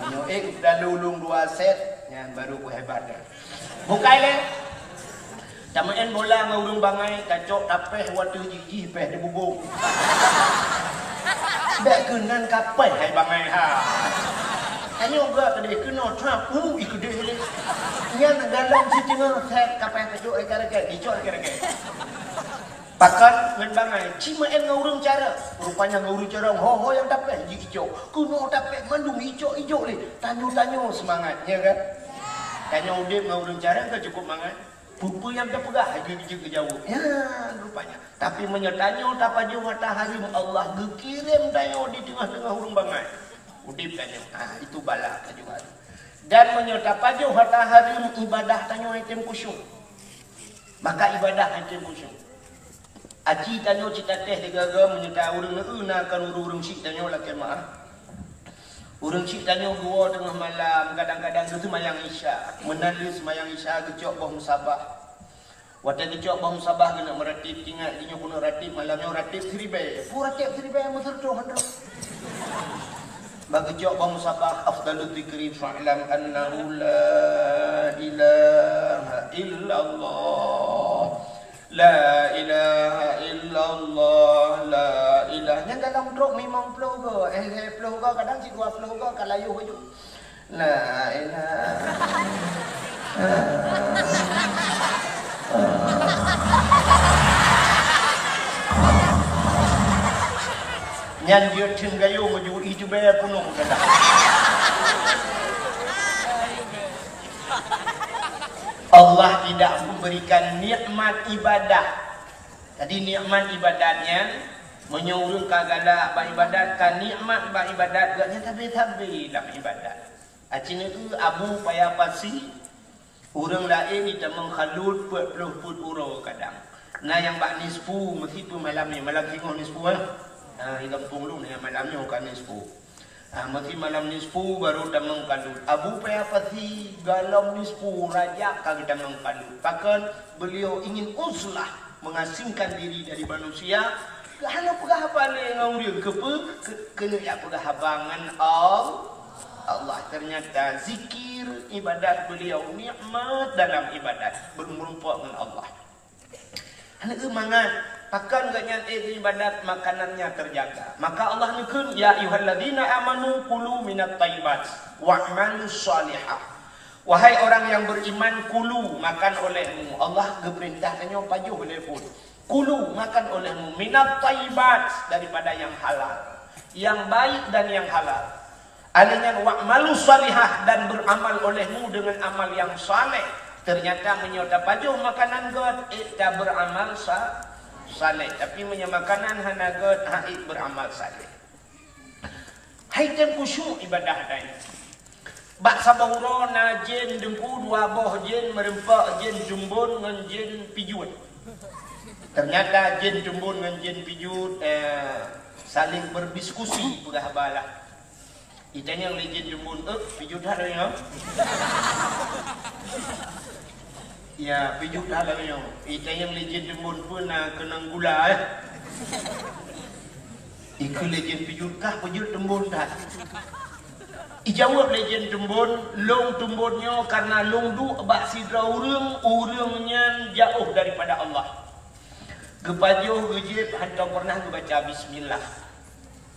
Menyoek dah lung 2 set yang baru ku hebat dah. Bukai le. Tamain bola ngurung bangai kacok tapeh waktu gigi peh di bubung. Dak kenan kapeh hai bangai ha. Tanya juga tadi kena trap ikut dia ni. Yang dalam si tengah set kapeh kacok ikan-ikan dicok ikan-ikan. Pakan ngan bangai cima en ngurung cara. Rupanya ngurung cara ho yang tapeh gigi hijau. Kuno tapeh mandung hijau ni. Tanyo-tanyo semangatnya kan. Tanya udip ngurung cara ke cukup mangat. Pupu yang terpegah gigi ke jauh. Ya rupanya. Tapi menyertanyo tapaju matahari Allah gekirim tanyo di tengah-tengah urung bangai. Udip tanya, itu bala juga. Dan menyerta paju matahari ibadah tanya item kusyuk. Maka ibadah item kusyuk. Aci tanya cita teh digaga menyerta urung nak kan urung sik tanya lah kemah. Urung sik tanya gua tengah malam kadang-kadang tu semayang isya. Menali semayang isya gecok bawah musabah. Waktu gecok bawah musabah kena meratib ingat dia guna ratib malamnya ratib seribai. Pu ratib seribai masuk 200. Bagejok bang musabah afdalul dzikri fa'lam annahu la ilaha illallah la ilaha illallah la ilaha yang dalam drop memang flow ke flow ke kadang si 20 ke kalayu haju la ilaha nyan dia cengayo maju itu bayar penuh kata. Allah tidak memberikan nikmat ibadah. Tadi nikmat ibadatnya menyuruh kagala beribadat kan nikmat beribadat gaknya tapi dalam ibadat. Acin itu abu payah pasi orang lain itu menghalut put uro kadang. Nah yang bak nisfu meskipun malam ni malam tengok nisfu hilang tunggu dengan malamnya bukan nisfu. Mati malam nisfu baru damang kalut. Abu Payapati galam nisfu raja kagak damang kalut. Bahkan beliau ingin uzlah mengasingkan diri dari manusia. Hanya pegah balik ngau dia kena ya pegah habangan Allah. Ternyata zikir ibadat beliau nikmat dalam ibadat bermerumpuk dengan Allah. Hanya kemangan Pakan ganyan ibadat makanannya terjaga. Maka Allah nyukun ya ayyuhalladzina amanu kulu minat thayyibat wa'malus shalihah. Wahai orang yang beriman kulu makan olehmu. Allah geperintahkannya pajuh oleh pun. Kulu, makan olehmu, minat thayyibat, daripada yang halal, yang baik dan yang halal. Adanya wa'malu salihah, dan beramal olehmu dengan amal yang saleh. Ternyata menyota pajuh makanan god, tak beramal saleh. Tapi menyamakanan hana god, haid beramal saleh. Hai tem khusyuk ibadah dan bak sabahuro na jen dengku dua boh jen merempak jen jumbun ngan jen pijut. Ternyata jen jumbun ngan jen pijut saling berdiskusi pegah bala. Itanya oleh jen jumbun pijut ada yang ya pijut ada yang itanya oleh jen jumbun pun kenang gula Iku legend pijut kah pijut tembun dah. Ijawab legend tembun, long tembunnya karena long du bak sidra urang jauh daripada Allah. Gepajuh gejib hantar pernah baca bismillah.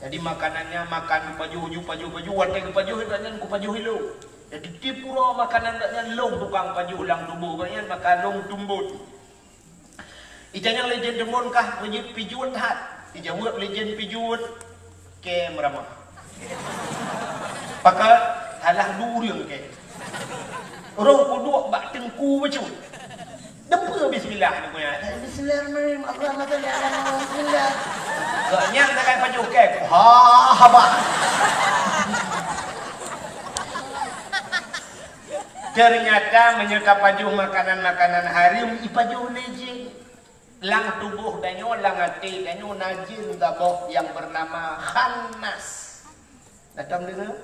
Jadi makanannya makan gepajuh watai gepajuh dan gepajuh hilu. Jadi tipura makanan dan long tukang pajuh lang tubuh banyak makan long tumbun. Ijanya legend tembun kah pijut hat. Dijawab legend pijut ke meramah. Pakai halah durung ke. Orang kodok bak tengku macam. Depa bismillah ni punya. Bismillahirrahmanirrahim. Bismillah. Gaknya tak pajuh ke. Haba. Ternyata menyerta pajuh makanan-makanan harim ipajuh legend. Lang tubuh danyo, lang hati danyo najin gaboh yang bernama khannas. Datang dengar?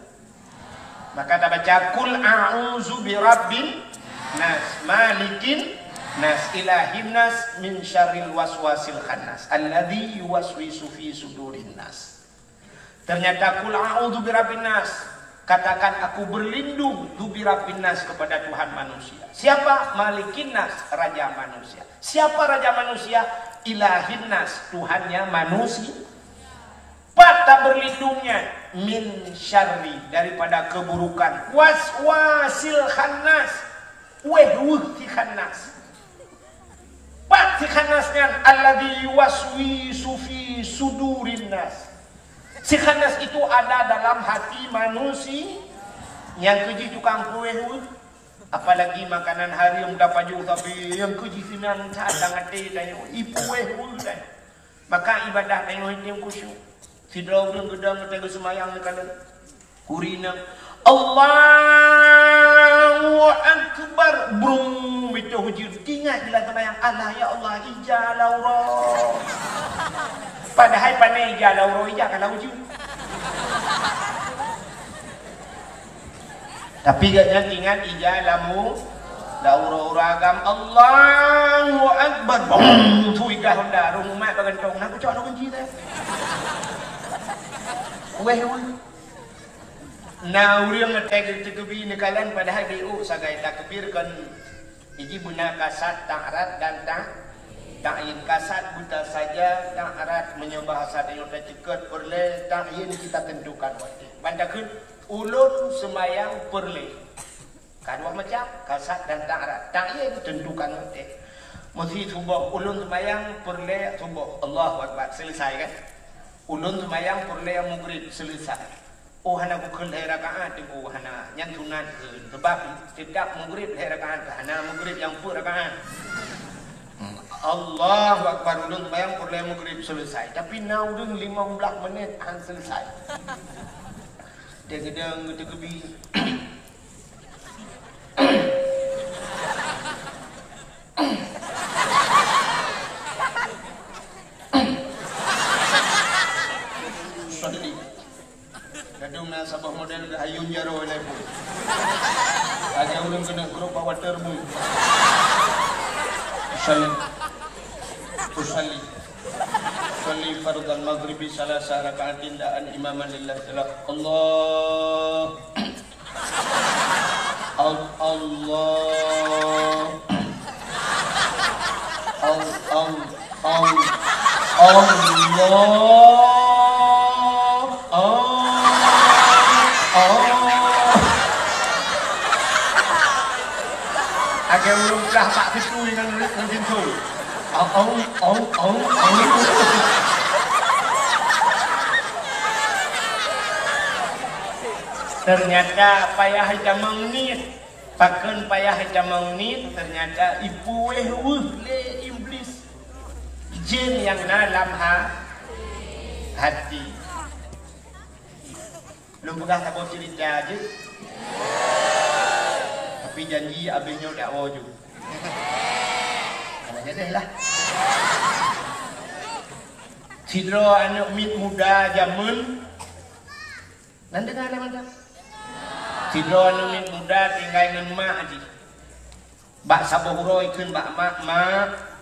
Maka kita baca kul a'udzu birabbin nas, malikin nas, ilahin nas, min syarril waswasil khannas alladzi yuwaswisu fi sudurin nas. Ternyata kul a'udzu birabbin nas, katakan aku berlindung birabbin nas kepada Tuhan manusia. Siapa? Malikin nas, raja manusia. Siapa raja manusia? Ilahin nas, Tuhannya manusia. Pada berlindungnya min syarri, daripada keburukan waswasil khannas, si khannas. Pat si khannasnya alladzi yuwaswisu fi sudurin nas. Si khannas itu ada dalam hati manusia. Yang keji tukang kue, apalagi makanan harim dapat juga, tapi yang keji sinan cadang hati dan ipu dan maka ibadah tengok yang khusyuk. Sidra urang gedang tengok semayang dekat kurina Allahu Akbar brum itu hujur ingat bila semayang Allah ya Allah ijalauro. Padahal pandai ijalauro ija kalau hujur. Tapi gak ingat ijalamu lauro ragam Allahu Akbar bum tu ikah honda rumah bagantong nak cok nak kunci teh. Weh. Nah, urang ngetek tegebi nekalan padahal diu sagai takbir kan iji guna kasat ta'rat dan ta'yin kasat buta saja ta'rat menyembah bahasa dayo ceket perle ta'yin kita tentukan waktu. Bandakeun ulun semayang perle. Kadua macam kasat dan ta'rat. Ta'yin tentukan waktu. Mesti subuh ulun semayang perle subuh Allahu Akbar selesai kan. Ulun semayang perle yang maghrib selesai. Oh hana bukul hai rakaat tu hana yang sunat sebab tidak maghrib hai rakaat hana maghrib yang per rakaat. Allahu Akbar ulun bayang perle maghrib selesai tapi naudung 15 menit han selesai. Dia gedang gebi. Kadung na sabah model ayun jaro oleh bu. Agak ulun kena grup water bu. Usalli fardal maghribi salasa rakaatin da'an imaman lillahi ta'ala. Allah agak ulun dah tak pitu dengan pintu. ong. Ternyata payah jamang nit, paken payah jamang nit, ternyata ibu le iblis, jin yang dalam hati. Lu pernah tahu cerita aja? Tapi janji abisnya tak wujud. Kalau jadi lah. Sidro anak mit muda zaman, nanti kan ada mana? Sidro anak mit muda tinggal dengan mak aja. Bak sabohuro ikun bak mak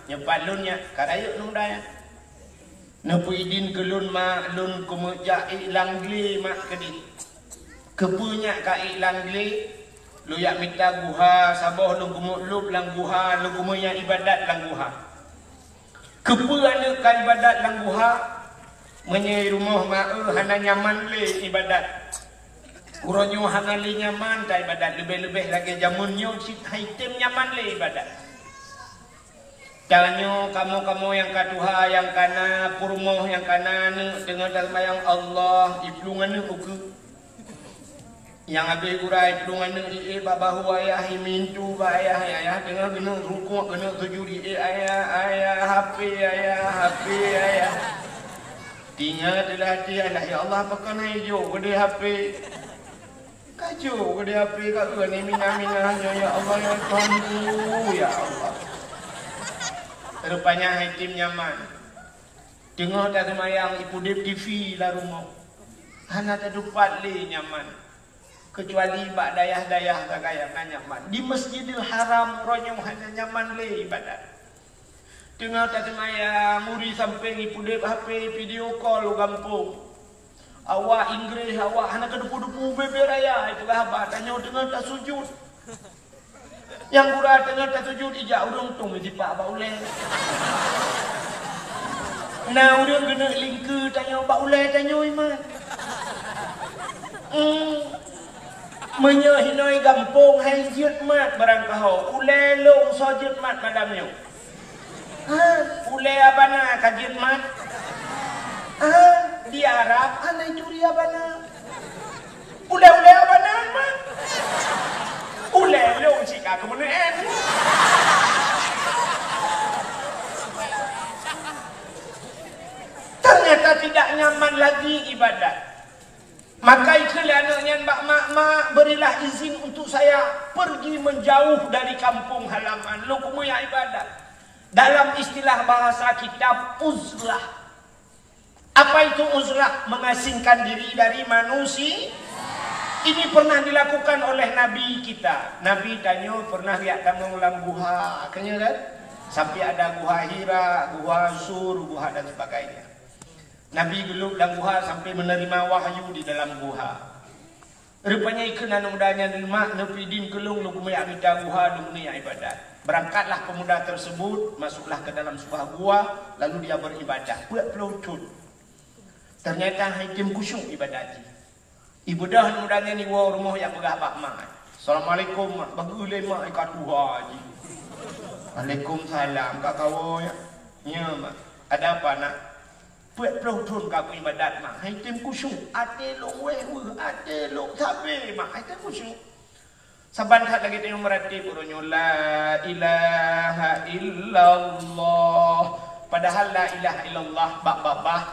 nyepat lunnya, kadayuk muda ya. Nepu idin kelun mak lun kumujak ilang gli mak kedit. Kepunya ka ilang gli, lu yak minta guha saboh lu kumulup lang guha, lu kumunya ibadat lang guha. Kepu anu ka ibadat lang guha, menyai rumah mak hana nyaman le ibadat. Uronyo hana le nyaman ta ibadat, lebih-lebih lagi jamunnya si haitem nyaman le ibadat. Jangannya kamu yang katuha yang kana purmoh yang kana dengan dalmayang Allah iplungan uku yang habis urai iplungan babahu ayah mintu ayah dengan kena rukuk kena sujud ayah HP ayah tinggal adalah dia lah ya Allah pakai hijau gede HP kacau gede HP kau ni mina-minanya ya Allah ya Tuhanku ya Allah. Rupanya haitim nyaman. Tengok tak semayang ipu dip TV lah rumah. Hana tak dupat le nyaman. Kecuali bak dayah-dayah tak kaya nyaman. Di Masjidil Haram ronya hana nyaman le ibadat. Tengok tak semayang muri samping ipu dip HP video call kampung. Awak Inggris awak hana kedupu-dupu bebe raya itu lah abah tanya tengok tak sujud. Yang kurang tengah tak sujud ijak urung tung di pak bauleh. Nah urung kena lingku tanya bauleh tanya iman. Menyahinoi gampung hai jut mat barang kau. Uleh long so jut mat madamnya. Uleh abana ka jut mat. Di Arab anai curi abana. Uleh abana mat. Uleh long cika kemudian. Ternyata tidak nyaman lagi ibadat. Maka itulah anaknya mbak mak berilah izin untuk saya pergi menjauh dari kampung halaman. Lu kumuya ibadat. Dalam istilah bahasa kitab uzlah. Apa itu uzlah? Mengasingkan diri dari manusia. Ini pernah dilakukan oleh Nabi kita. Nabi tanya pernah lihat kamu ulang guha, akhirnya kan? Sampai ada guha Hira, guha Sur, guha dan sebagainya. Nabi geluk dalam guha sampai menerima wahyu di dalam guha. Rupanya ikan anak mudanya di rumah, nepidin kelung, lukumaya minta guha, dunia ibadat. Berangkatlah pemuda tersebut, masuklah ke dalam sebuah gua, lalu dia beribadah. Buat pelutut. Ternyata hakim kusyuk ibadat. Ibu dah mudanya ni wah rumah yang pegah pak mak. Assalamualaikum mak, bagulai mak ikat tuha haji. Waalaikumsalam kak kawo ya. Ya mak. Ada apa nak? Buat pelutun kamu ibadat mak. Hai tim kusyuk. Ate long ate long sabe mak. Hai tim kusyuk. Saban hat lagi tengok meratib uronyo la ilaha illallah. Padahal la ilaha illallah bak.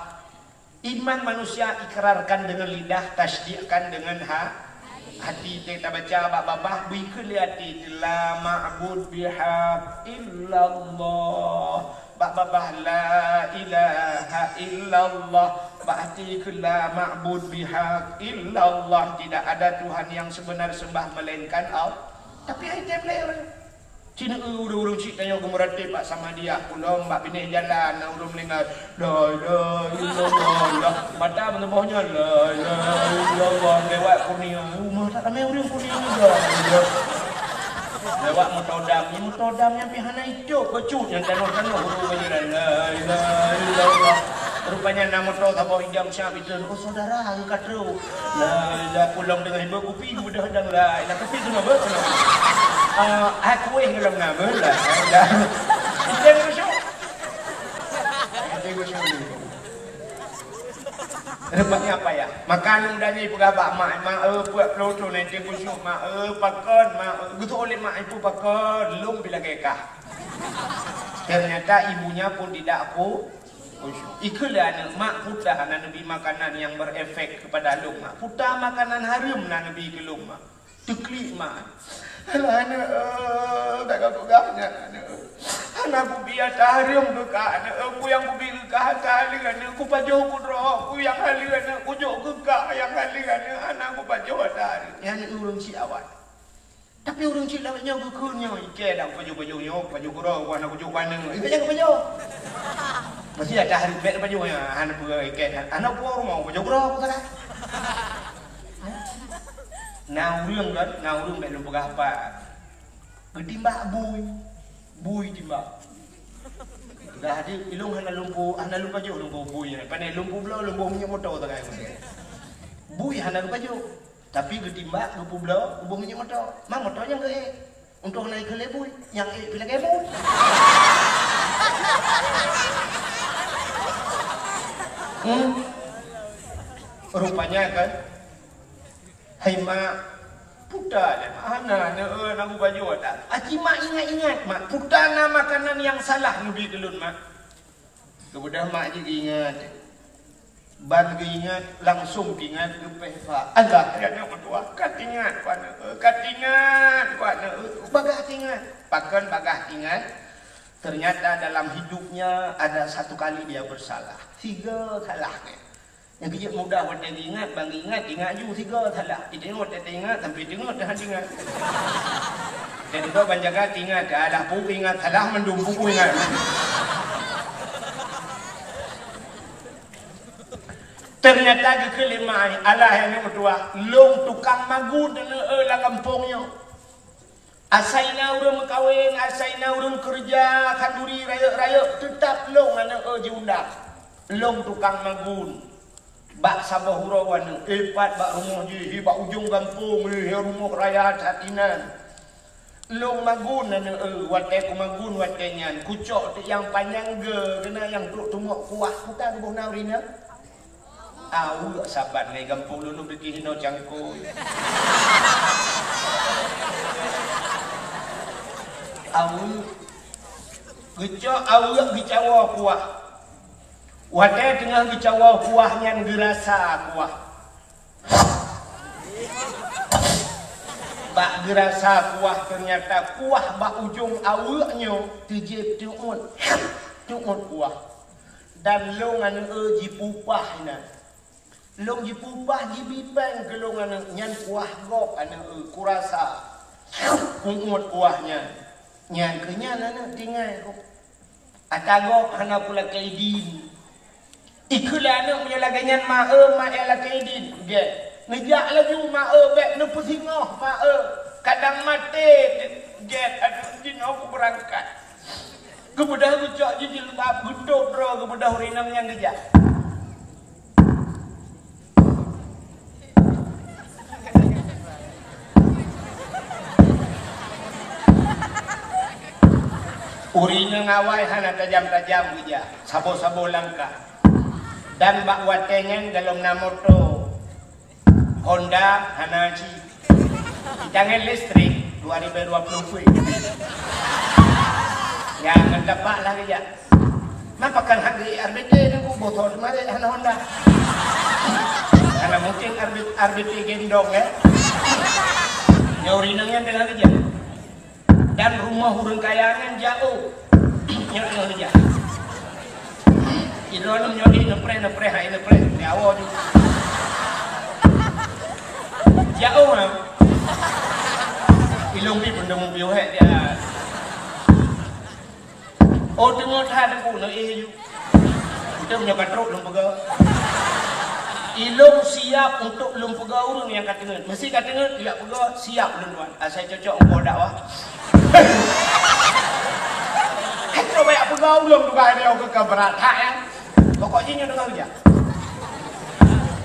Iman manusia ikrarkan dengan lidah, tasdikkan dengan hati. Kita baca babah bikul hati la ma'bud bihaq illallah. Babah la ilaha illallah. Ba'ati la ma'bud bihaq illallah. Tidak ada Tuhan yang sebenar sembah melainkan Allah. Tapi ayat lain Cina urung cik tanya kemeratib pak sama dia. Pulau mbak pinih jalan, urung melingat. La ilaha illallah. Mata menembahnya la ilaha illallah. Lewat kuning. Rumah tak ramai urung kuning juga. Lewat mutodamnya pihana itu kecut yang tanah urung berjalan. La ilaha illallah. Rupanya nama tau tabau hidang siap itu. Oh saudara, angkat tu. La ilaha pulang dengan ibu kopi mudah dan la ilaha kopi tu nak aku dalam nama lah. Jangan rusuk. Rupanya apa ya? Makan dan ibu gabak mak buat pelotong nanti busuk mak pakon mak gitu oleh mak ibu pakon lung bila kekah. Ternyata ibunya pun tidak aku busuk. Ikulah mak putah nabi makanan yang berefek kepada lung mak. Putah makanan harum nabi ke lung mak. Tuklik mak. Anak tak aku gahnya anak aku biar harum ke anak aku yang aku biar ke hati anak aku pajuh aku roh aku yang halil anak aku jauh ke yang halil anak aku pajuh hari yang urung si awal tapi urung si lawaknya ke kunya ikan dah pajuh-pajuhnya pajuh kurang anak aku jauh mana itu jangan pajuh masih ada hari bet pajuhnya anak aku ikan anak aku rumah pajuh kurang aku tak naurung kan naurung bet lupa apa ketimbak bui timbak dah ada ilung hana lupa jo lumpu bui pandai lumpu belau lumpu minyak motor tak kai bui hana lupa jo tapi ketimbak lumpu belau lumpu minyak motor mang motornya ke untuk naik ke lebui yang bila ke bui rupanya kan hai mak putar anak aku baju tak aci mak ingat mak putar makanan yang salah nubi kelun mak kemudian mak je ingat ban ingat langsung ingat ke pehfa Allah ya nak tua katingat wana bagah ingat pakan bagah ingat ternyata dalam hidupnya ada satu kali dia bersalah 3 salahnya yang kecil mudah waktu ingat bang ingat juga 3 salah ditengok ingat sampai tengok dah ingat jadi kau banjaga ingat ada pun ingat salah mendung buku ingat ternyata di kelima Allah yang kedua long tukang magu dan lah kampungnya asaina urang kawin asaina urang kerja kanduri raya tetap long anak diundang long tukang magun bak sabah hurawan epat bak rumah ji bak ujung kampung rumah raya hatinan long magun watai ku magun watainya kucok yang panjang ge kena yang duk tumuk kuah kita ke buh naurina au sabat ni kampung dulu bikin hino cangkul au kucok au bicawa kuah wadah tengah bicawa kuahnya gerasa kuah bak gerasa kuah ternyata kuah bak ujung awaknya tejep tuun kuah dan longan jipupah na long jipupah jibipang kelongan nyan kuah gop ana kurasa kuat kuahnya nyan kenyan ana tinggal ko atagok hana pula kaidin ikulah anak punya laganyan mak ialah kaidin ge ngejak lagi mak bek nu pusingoh mak kadang mati get aduh jin aku berangkat kemudah gucok jijil bab guduk ro kemudah urinam yang gejak urina ngawai hana tajam-tajam gejak sabo-sabo langkah dan bak watengen dalam namoto Honda Hanachi jangan listrik 2020 ya ngedapak lah ya mapakan harga RBT dan ku botol kemarin hana Honda karena mungkin RBT gendong ya nyaurinangnya dengan aja dan rumah hurung kayangan jauh nyaurinang aja idolom nyodi nepre nyawa juga jauh lah ilung bi benda mobil dia oh tengok ada pun you kita punya katrok lum pegau ilung siap untuk lum pegau urang yang katengen mesti katengen tidak pegau siap lum tuan asal cocok engkau dakwah kita banyak pegau lum juga dia ke keberat hak ya pokoknya dengar aja.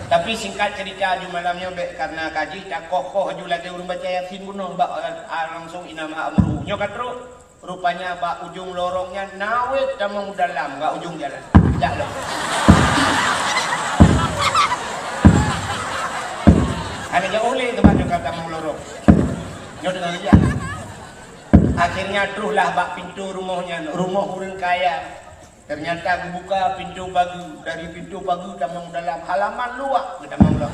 Tapi singkat cerita di malamnya karena kaji tak kokoh juga lagi urang baca Yasin bunuh bak langsung inama amru. Nyokat terus rupanya bak ujung lorongnya nawet dan dalam enggak ujung jalan. Tidak loh. Nyo dengar dia. Akhirnya teruslah bak pintu rumahnya, rumah orang kaya. Ternyata buka pintu pagar, dari pintu pagar damang dalam halaman luar, damang luar.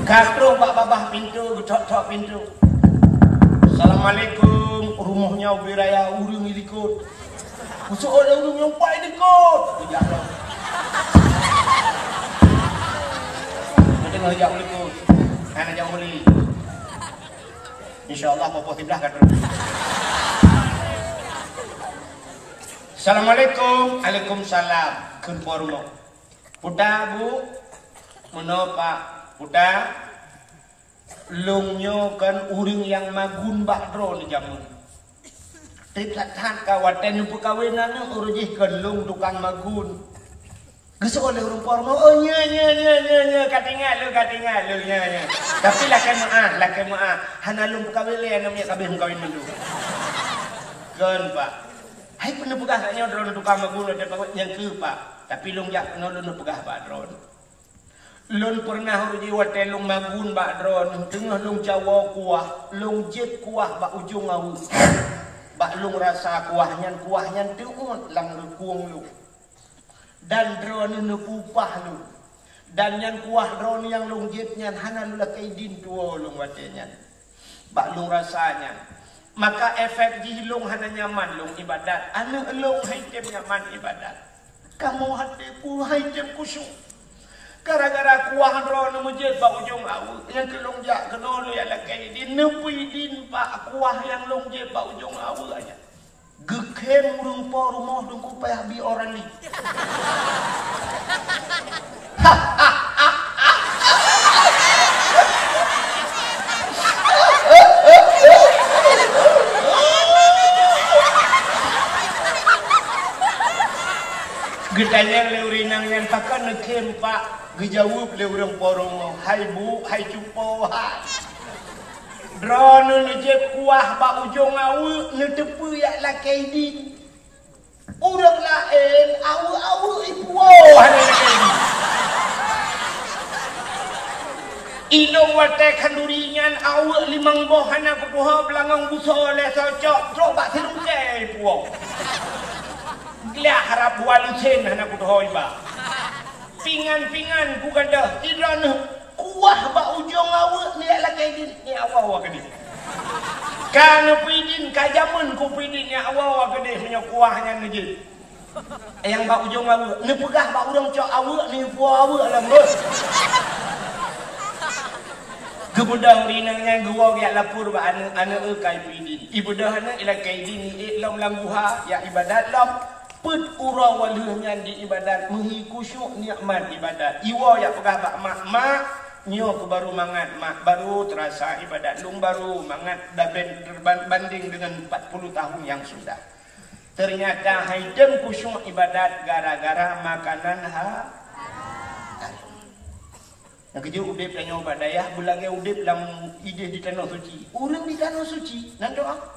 Katro bak babah pintu, tok pintu. Assalamualaikum, rumahnya ubiraya urung ilikut. Usuk ada urung yang pai dikut. Jalan. Tengah jauh ikut. Anak jauh beli. Insyaallah popo tiblah katro. Assalamualaikum, Waalaikumsalam. Kun pormo. Puta bu, menapa? Puta lungnyo kan uring yang magun bakro ni jamun. Tiplatan kawaten perkawinan urujih kan lung tukang magun. Geus oleh urang pormo oh nya katingal lu nya. Tapi lakan maah hana lung perkawin le namanya kabeh kawin mendu. Kan Pak. Hai pernah pegah nya drone tukang magun ada yang ke Pak. Tapi lung jak no lu pegah Pak drone. Lun pernah uji wate lung magun bak drone tengah lung Jawa kuah lung jet kuah bak ujung awu bak lung rasa kuahnya tuun lang kuang lu dan drone nu pupah lu dan yang kuah drone yang lung jetnya hana lu lakai din tua lung watenya bak lung rasanya maka efek ji lung hana nyaman lung ibadat anu lung haitem nyaman ibadat kamu hatiku haitem kusyuk gara-gara kuah drone mujud bak ujung awu yang kelong jak kenolo ya lakai din nepui din pak kuah yang long je bak ujung awu aja gekem urung po rumah dungku payah bi orang ni gedanya leurinang yang takkan nekem pak gejawab leurang porong hai bu hai cupo hai drone nejep kuah bak ujung awu netepu yak lakai din urang lain awu ipuo hana lakai din ilong wate kanduringan awu limang boh hana kupuha belangang buso le socok trok bak selung jai puo gila harap walusen hana kutuhoi ba pingan-pingan ku ganda tidran kuah bak ujung awak ni lakai din ni awak gede kan pidin kajamun ku pidin ni awak gede punya kuahnya ngejit yang bak ujung awak ni pegah bak urang cok awak ni puah awak lah bos kebudah rinangnya gua ya lapur ba ana kai pidin ibadah ana ilakai din ni lam lambuha ya ibadat lam put ura waluhnya di ibadat muhi kusyuk nikmat ibadat iwa ya pegah bak mak nyo ku baru mangat mak baru terasa ibadat lung baru mangat banding dengan 40 tahun yang sudah ternyata haidem kusyuk ibadat gara-gara makanan yang kerja udip dan nyoba dayah bulangnya udip dalam ide di tanah suci urang di tanah suci nan doa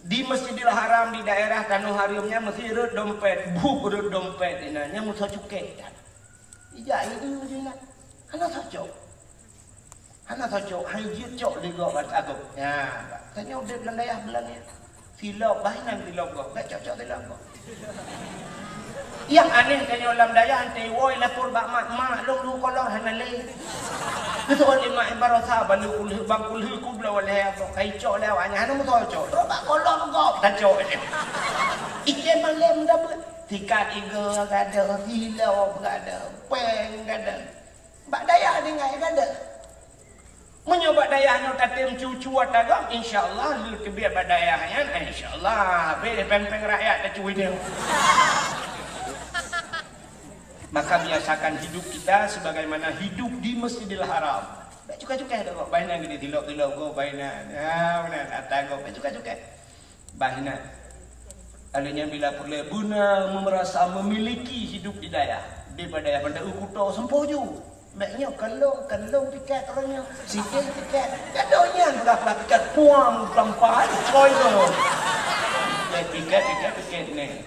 di Masjidil Haram di daerah Tanah Harimnya mesti rut dompet, rut dompet dinanya musa cukai. Ija itu dina. Hana sacok. Hajir cok ligo bat aku. Ya, tanya udah belang dayah belangnya. Silok bahinan silok go. Gak cocok silok go. Yang aneh tanya ulam dayah ante woi lapor bak mak lu kolor hana le. Itu oleh mak ibarasa balu bangkul kubla wala apa kai cok lawanya hana mu cok. Bak kolor go tak cok ini. Ike malem dapat tikat iga gada silok gada peng gada. Bak dayah dengai gada. Menyoba dayahnya tatim cucu atagam insyaallah lu kebiar badayahnya insyaallah be pempeng rakyat tak cuy dia. Maka biasakan hidup kita sebagaimana hidup di Masjidil Haram. Baik cukai-cukai dah kok. Baina gini tilok-tilok go baina. Ya benar atag go baik cukai-cukai. Baina. Alanya bila perle guna merasa memiliki hidup di daya. Di badaya pada ukuto sempoju. Baiknya kalau pikat orangnya sikit pikat. Kadonya berapa pikat puang sampai coy go. Pikat ni.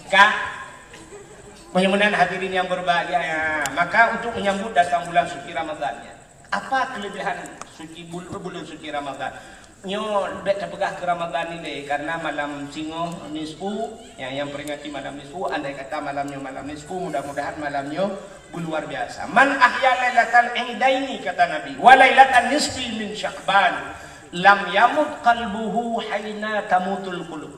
Kak Mudah-mudahan hadirin yang berbahagia ya. Maka untuk menyambut datang bulan suci Ramadannya, apa kelebihan bulan suci Ramadan? Nyo terpegah ke Ramadan ini karena malam singo nisfu yang peringati malam nisfu, andai kata malamnya malam nisfu, mudah-mudahan malamnya luar biasa. Man ahya lailatal idaini kata Nabi, wa lailatan nisfi min Sya'ban lam yamut qalbuhu haina tamutul qulub.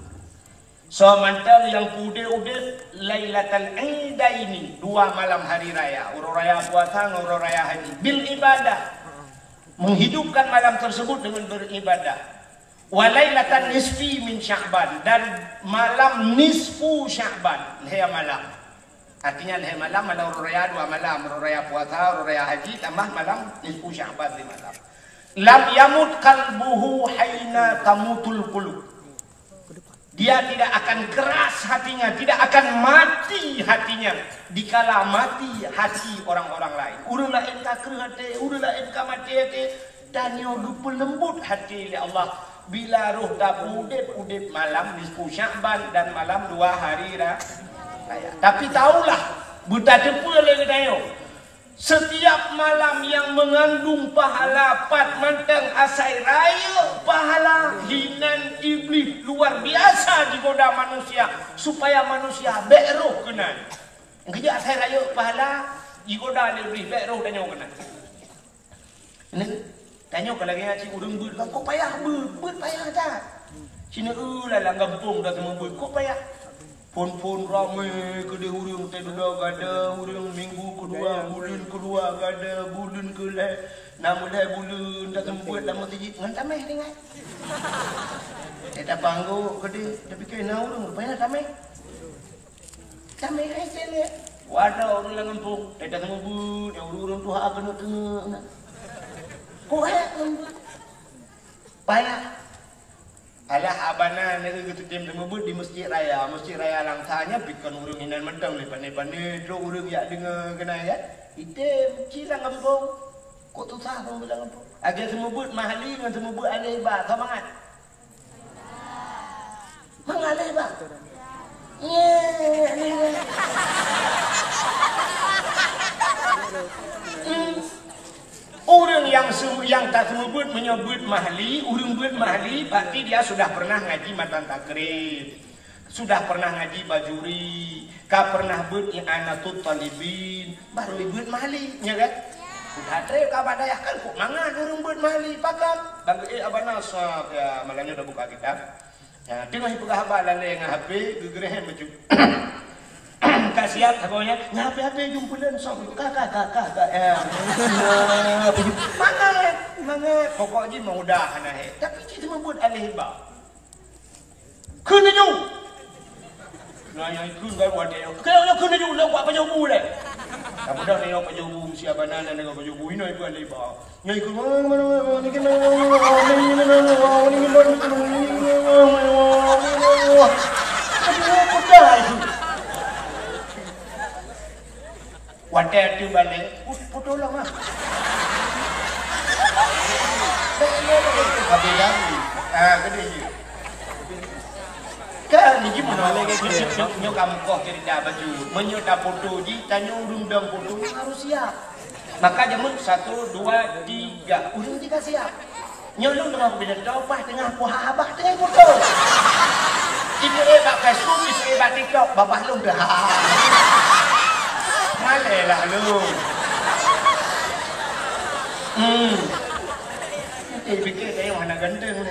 So mantar yang kude-ude lailatal idaini, 2 malam hari raya, urut raya puasa, urut raya haji, bil ibadah, menghidupkan malam tersebut dengan beribadah. Walailatan nisfi min Sya'ban, dan malam nisfu Sya'ban, leher malam. Artinya leher malam, malam raya 2 malam, raya puasa, raya haji, tambah malam nisfu Sya'ban 5 malam. Lam yamut qalbuhu haina tamutul qulub. Dia tidak akan keras hatinya, tidak akan mati hatinya dikala mati hati orang-orang lain. Uranglah engkau kerah hati, uranglah engkau mati hati, dan yang lembut hati oleh Allah. Bila roh dah udip malam nisfu Sya'ban dan malam 2 hari raya. Tapi tahulah, buta tepu lagi tayo. Setiap malam yang mengandung pahala 4 mantang asai raya, pahala hinan iblis luar biasa digoda manusia supaya manusia beroh kenal. Kerja asai raya pahala digoda iblis beroh dan nyawa kenal. Ini tanya kalau lagi ngaji urang beut, kok payah beut payah tak? Cina lah gampung dah semua beut, kok payah? Pon ramai kedai urang teh dah gada urang minggu kedua bulan kedua gada bulan ke-6 bulan dah tembuat lama tijik ngan tameh dengai. Eta panggo kedai tapi kena urang rupanya tameh. Tameh ai sele. Wadah urang langampung eta temu but yang urang tuha kena tengah. Kok lembut. Payah. Alah abana ni gitu tim temebut di masjid raya langsanya bikin urang hinan mentang lepan-lepan dro urang yak dengar kena ya. Item cilang kampung. Kok tu sah pun bilang kampung. Agak temebut mahali dengan temebut alih ba, semangat. Mengalih ba. Orang yang tak sebut menyebut mahli, orang buat mahli, berarti dia sudah pernah ngaji matan takrib, sudah pernah ngaji bajuri, kah pernah buat i'anatul talibin, baru buat mahli, ya kan? Sudah trip kah badayah kan, kok mangan orang buat mahli, pakam, bagi abang nasab ya malamnya udah buka kitab, ya tengah ibu kahabalan yang HP, gegerehan baju. Kasihan pokoknya ngapain jumpulan sok kakak mangat pokoknya mau dah tapi kita membuat alih ba kena ju nanya ikut kan buat dia kena ju nak buat apa bu le kamu dah nanya apa bu siapa nana dengan apa bu ini itu alih ba nyai ikut ni kena wadah tu balik, putus lah mah. Habis lagi, gede je. Kan ni gimana lagi kita nyok kamu kau kerja baju, menyok dah foto ji, tanya urung dam foto harus siap. Maka jamun 1, 2, 3, urung 3 siap. Nyolong tengah beda topah tengah puhabah tengah foto. Ibu ebak Facebook, ibu ebak TikTok, babah lu dah. Malay lah lu. Fikir saya mana ganteng ni.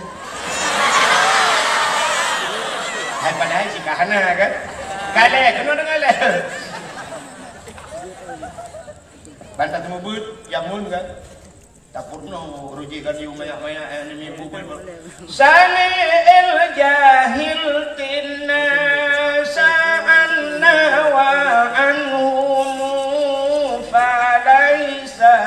Hai padahal si kahana kan. Kale, kena dengar le. Bantah temu but, jamun kan. Takut no ruji kan yu maya-maya ni bubul. Sani el jahil tinna sa'anna wa anhum falaisa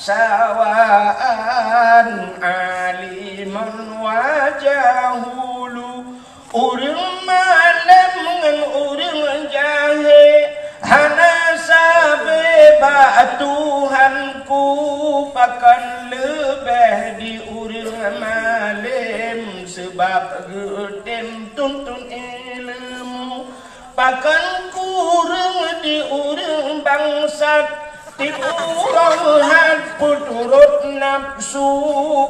sawaan aliman wa jahulu urang malam ngan urang jahe hana sabe ba Tuhanku pakan lebih di urang malam sebab gedem tuntun ilmu pakan kurang di urang bangsa tikurang puturut nafsu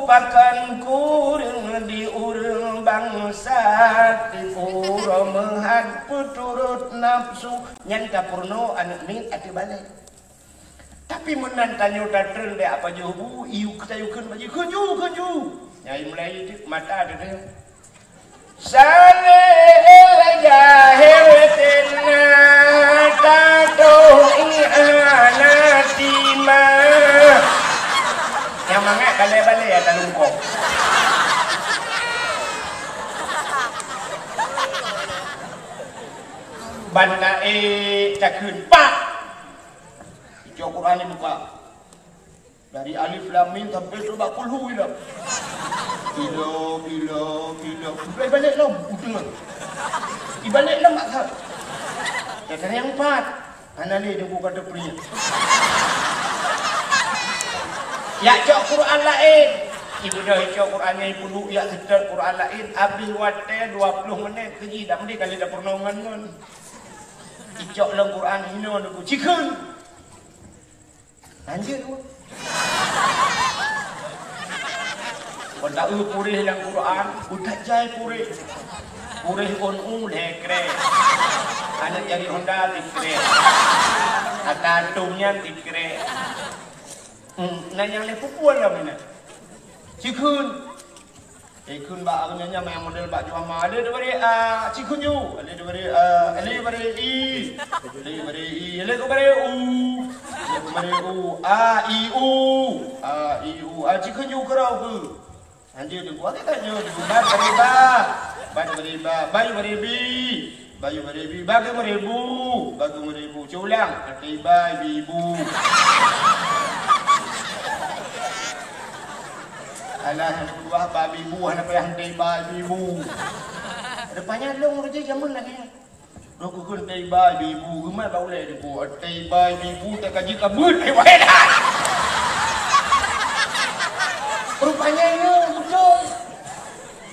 pakan kurang di urang bangsa tikurang menghad puturut nafsu nyanta purno anak min ati balik tapi menantanya datang deh apa jauh iu ketayukan baju keju nyai mulai mata ada deh Saleh jahil tina tato i'anatima yang mana balik-balik ya talungkok banda cakun pak hijau Quran ini buka dari alif lam mim sampai coba kulhu ilah Kilo balik lah udah ibalik lah mak sah dan yang empat anali dia buka depannya ya cok Quran lain ibu dah cok Quran yang puluh ya sedar Quran lain habis wate 20 menit keji dah mesti kali dah pernongan kan cok dalam Quran hina aku cikun lanjut tu Pada purih dalam Quran, udah jai purih on lekre, anak jadi Honda tikre, atantumnya tikre, nanya lepupuan lah mana, cikun ba nanya yang model bak juama ada daripada cikun ju, ada daripada i, ada u, cikun ju kerau ke. Anjir tu gua katanya tu bayu beribi bagi meribu culang ketiba ibu alah yang kedua babi buah apa yang tiba ibu depannya long kerja zaman lagi aku kun tiba ibu gemar bau le debu tiba ibu tak kaji kabut dah rupanya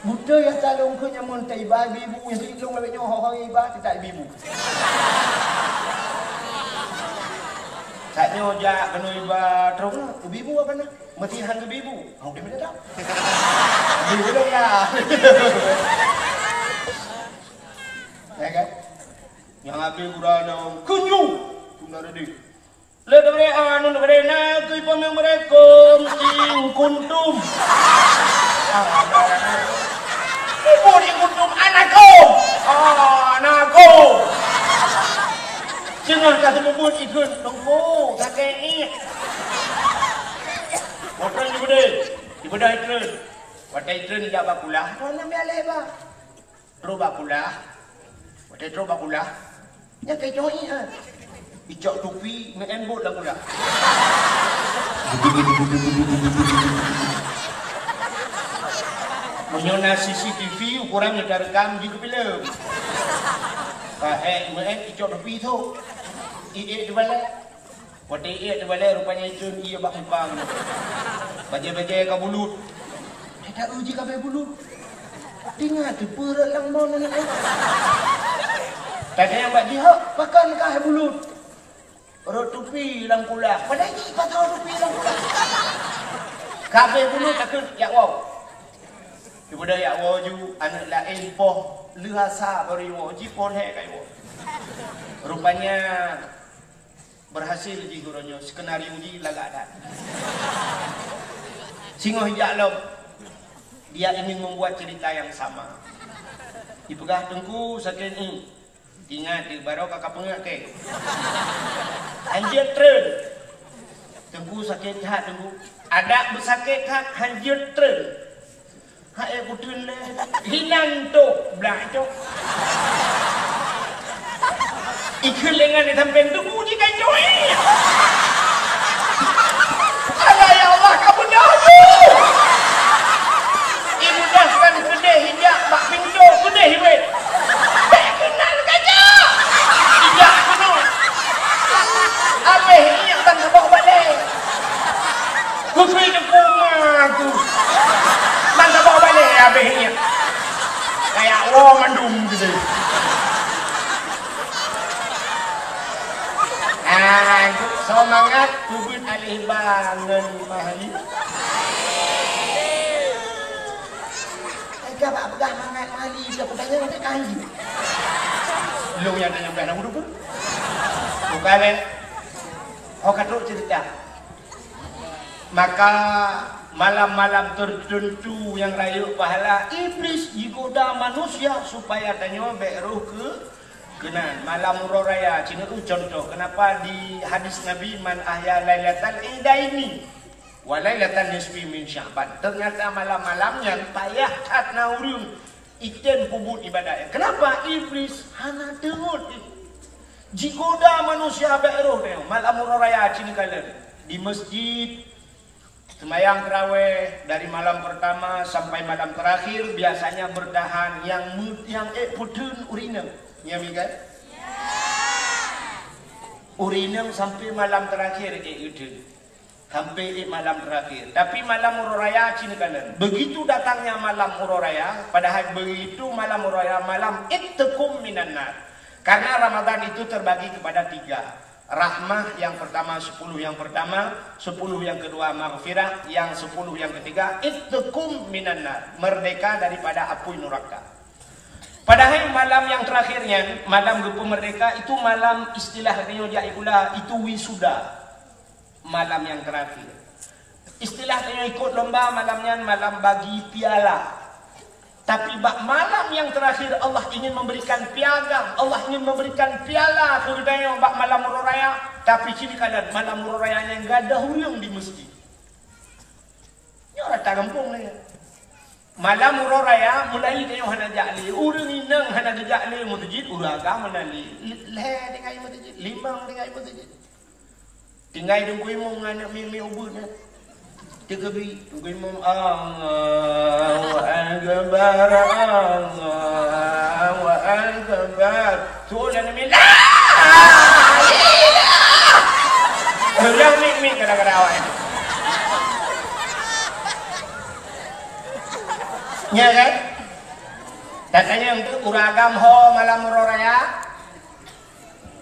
Buddha yang talung ke nyamun tak iba ibu yang silung lebih nyoh orang iba tak ibu. Tak nyoh jak kena iba terus ibu apa nak? Matihan ke ibu. Mau dia mana dah? Ibu dah ya. Ya kan? Yang habis kurang kunyu. Tunda redik. Le daripada anu daripada nak ibu mereka ing kuntum. Ibu di kuntum anakku. Anakku. Jangan kata bubut ikut tunggu kakek. Motor di beda itu. Waktu itu ni jawab bakulah. Tuan ambil alih bah. Terus bakulah. Waktu terus bakulah. Yang kaya join ah. Icok tupi mengembut lah pula. Menyona CCTV ukuran yang rekam juga film. Icok tupi tu. Di balik. Waktu di balik rupanya itu dia bak hipang. Baca-baca ke bulut. Dia tak uji ke bulut. Dengar tu perut lang mau nak. Tak ada yang buat jihad. Pakan ke bulut. Rot tupi lang pula. Padahal ni patah tupi lang pula. Kabe bulut takut yak wow. Daripada yak wow ju anak lain poh lihasa beri wow jipon hek kai wow. Rupanya berhasil ji guronyo skenario ji lagak dah. Singoh hijak lom. Dia ingin membuat cerita yang sama. Dipegah tengku saking ini. Ingat di baru kakak pengak ke. Anjir tren. Tengku sakit hat tengku. Ada bersakit hat anjir tren. Hai putun le. Hilang tu belak tu. Ikut lengan di samping tu bunyi kan joy. Allah ya Allah kamu dah tu. Ibu dah kan kedai hijab bak pintu kedai hibit. Abeh ni yang tak bawa balik. Kufir ke rumah tu. Man tak bawa balik abeh ni. Kayak wong mandum gitu. Semangat kubut alih bangun mahali. Gak apa-apa mangat mahali. Siapa tanya nanti kaji. Lu yang tanya bukan aku dulu. Bukan ya. Oh kata cerita. Maka malam-malam tertentu yang rayu pahala iblis digoda manusia supaya tanya beruh ke kenan malam murah raya. Cina tu contoh kenapa di hadis Nabi man ahya lailatal idaini wa lailatal nisfi min Sya'ban. Ternyata malam-malamnya payah kat naurun iten pubut ibadah. Kenapa iblis hana dengut digoda manusia beruh tanya malam murah raya cina kalian di masjid. Semayang terawih dari malam pertama sampai malam terakhir biasanya bertahan yang putun urineng, ya kan? Urineng sampai malam terakhir itu, sampai malam terakhir. Tapi malam ururaya cina kanan. Begitu datangnya malam ururaya, padahal begitu malam ururaya malam ittekum minan nar. Karena Ramadan itu terbagi kepada 3. Rahmah yang pertama 10 yang pertama, 10 yang kedua maghfirah, yang 10 yang ketiga ittekum minan nar, merdeka daripada api neraka. Padahal malam yang terakhirnya, malam gepu merdeka itu malam istilah dia ikulah itu wisuda. Malam yang terakhir. Istilah dia ikut lomba malamnya malam bagi piala. Tapi malam yang terakhir Allah ingin memberikan piagam, Allah ingin memberikan piala kepada bak malam muraya. Tapi ciri kalian malam murayanya enggak ada huyung di masjid. Ini orang tak kampung ni. Malam muraya mulai dia hana jali, urang inang hana jali masjid, urang menali. Leh dengan masjid, limang dengan masjid. Tinggal dengkui mu nganak mimi ubun. Tiga bi, dengkui mu Allahu Akbar, Allahu Akbar. Tulan mi la. Ulang mi kadang-kadang awak. Ya kan? Katanya untuk uragam ho malam muraya.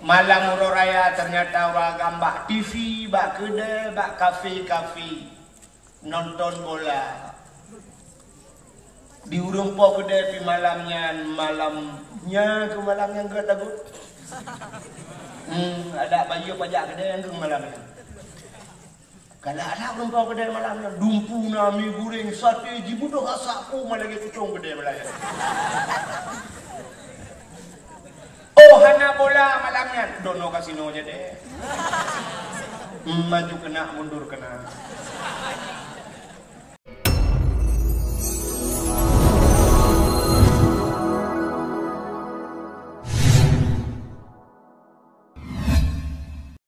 Malam muraya ternyata uragam bak TV, bak kedai, bak kafe-kafe. Nonton bola. Di urung po kedai pi malamnya ke malamnya enggak takut. Ada bayu pajak kedai yang ke malamnya. Kalau ada urung po kedai malamnya, dumpu nami goreng sate jibudoh asaku malagi kucung kedai malamnya. Oh hana bola malamnya, dono kasino aja deh. Maju kena mundur kena.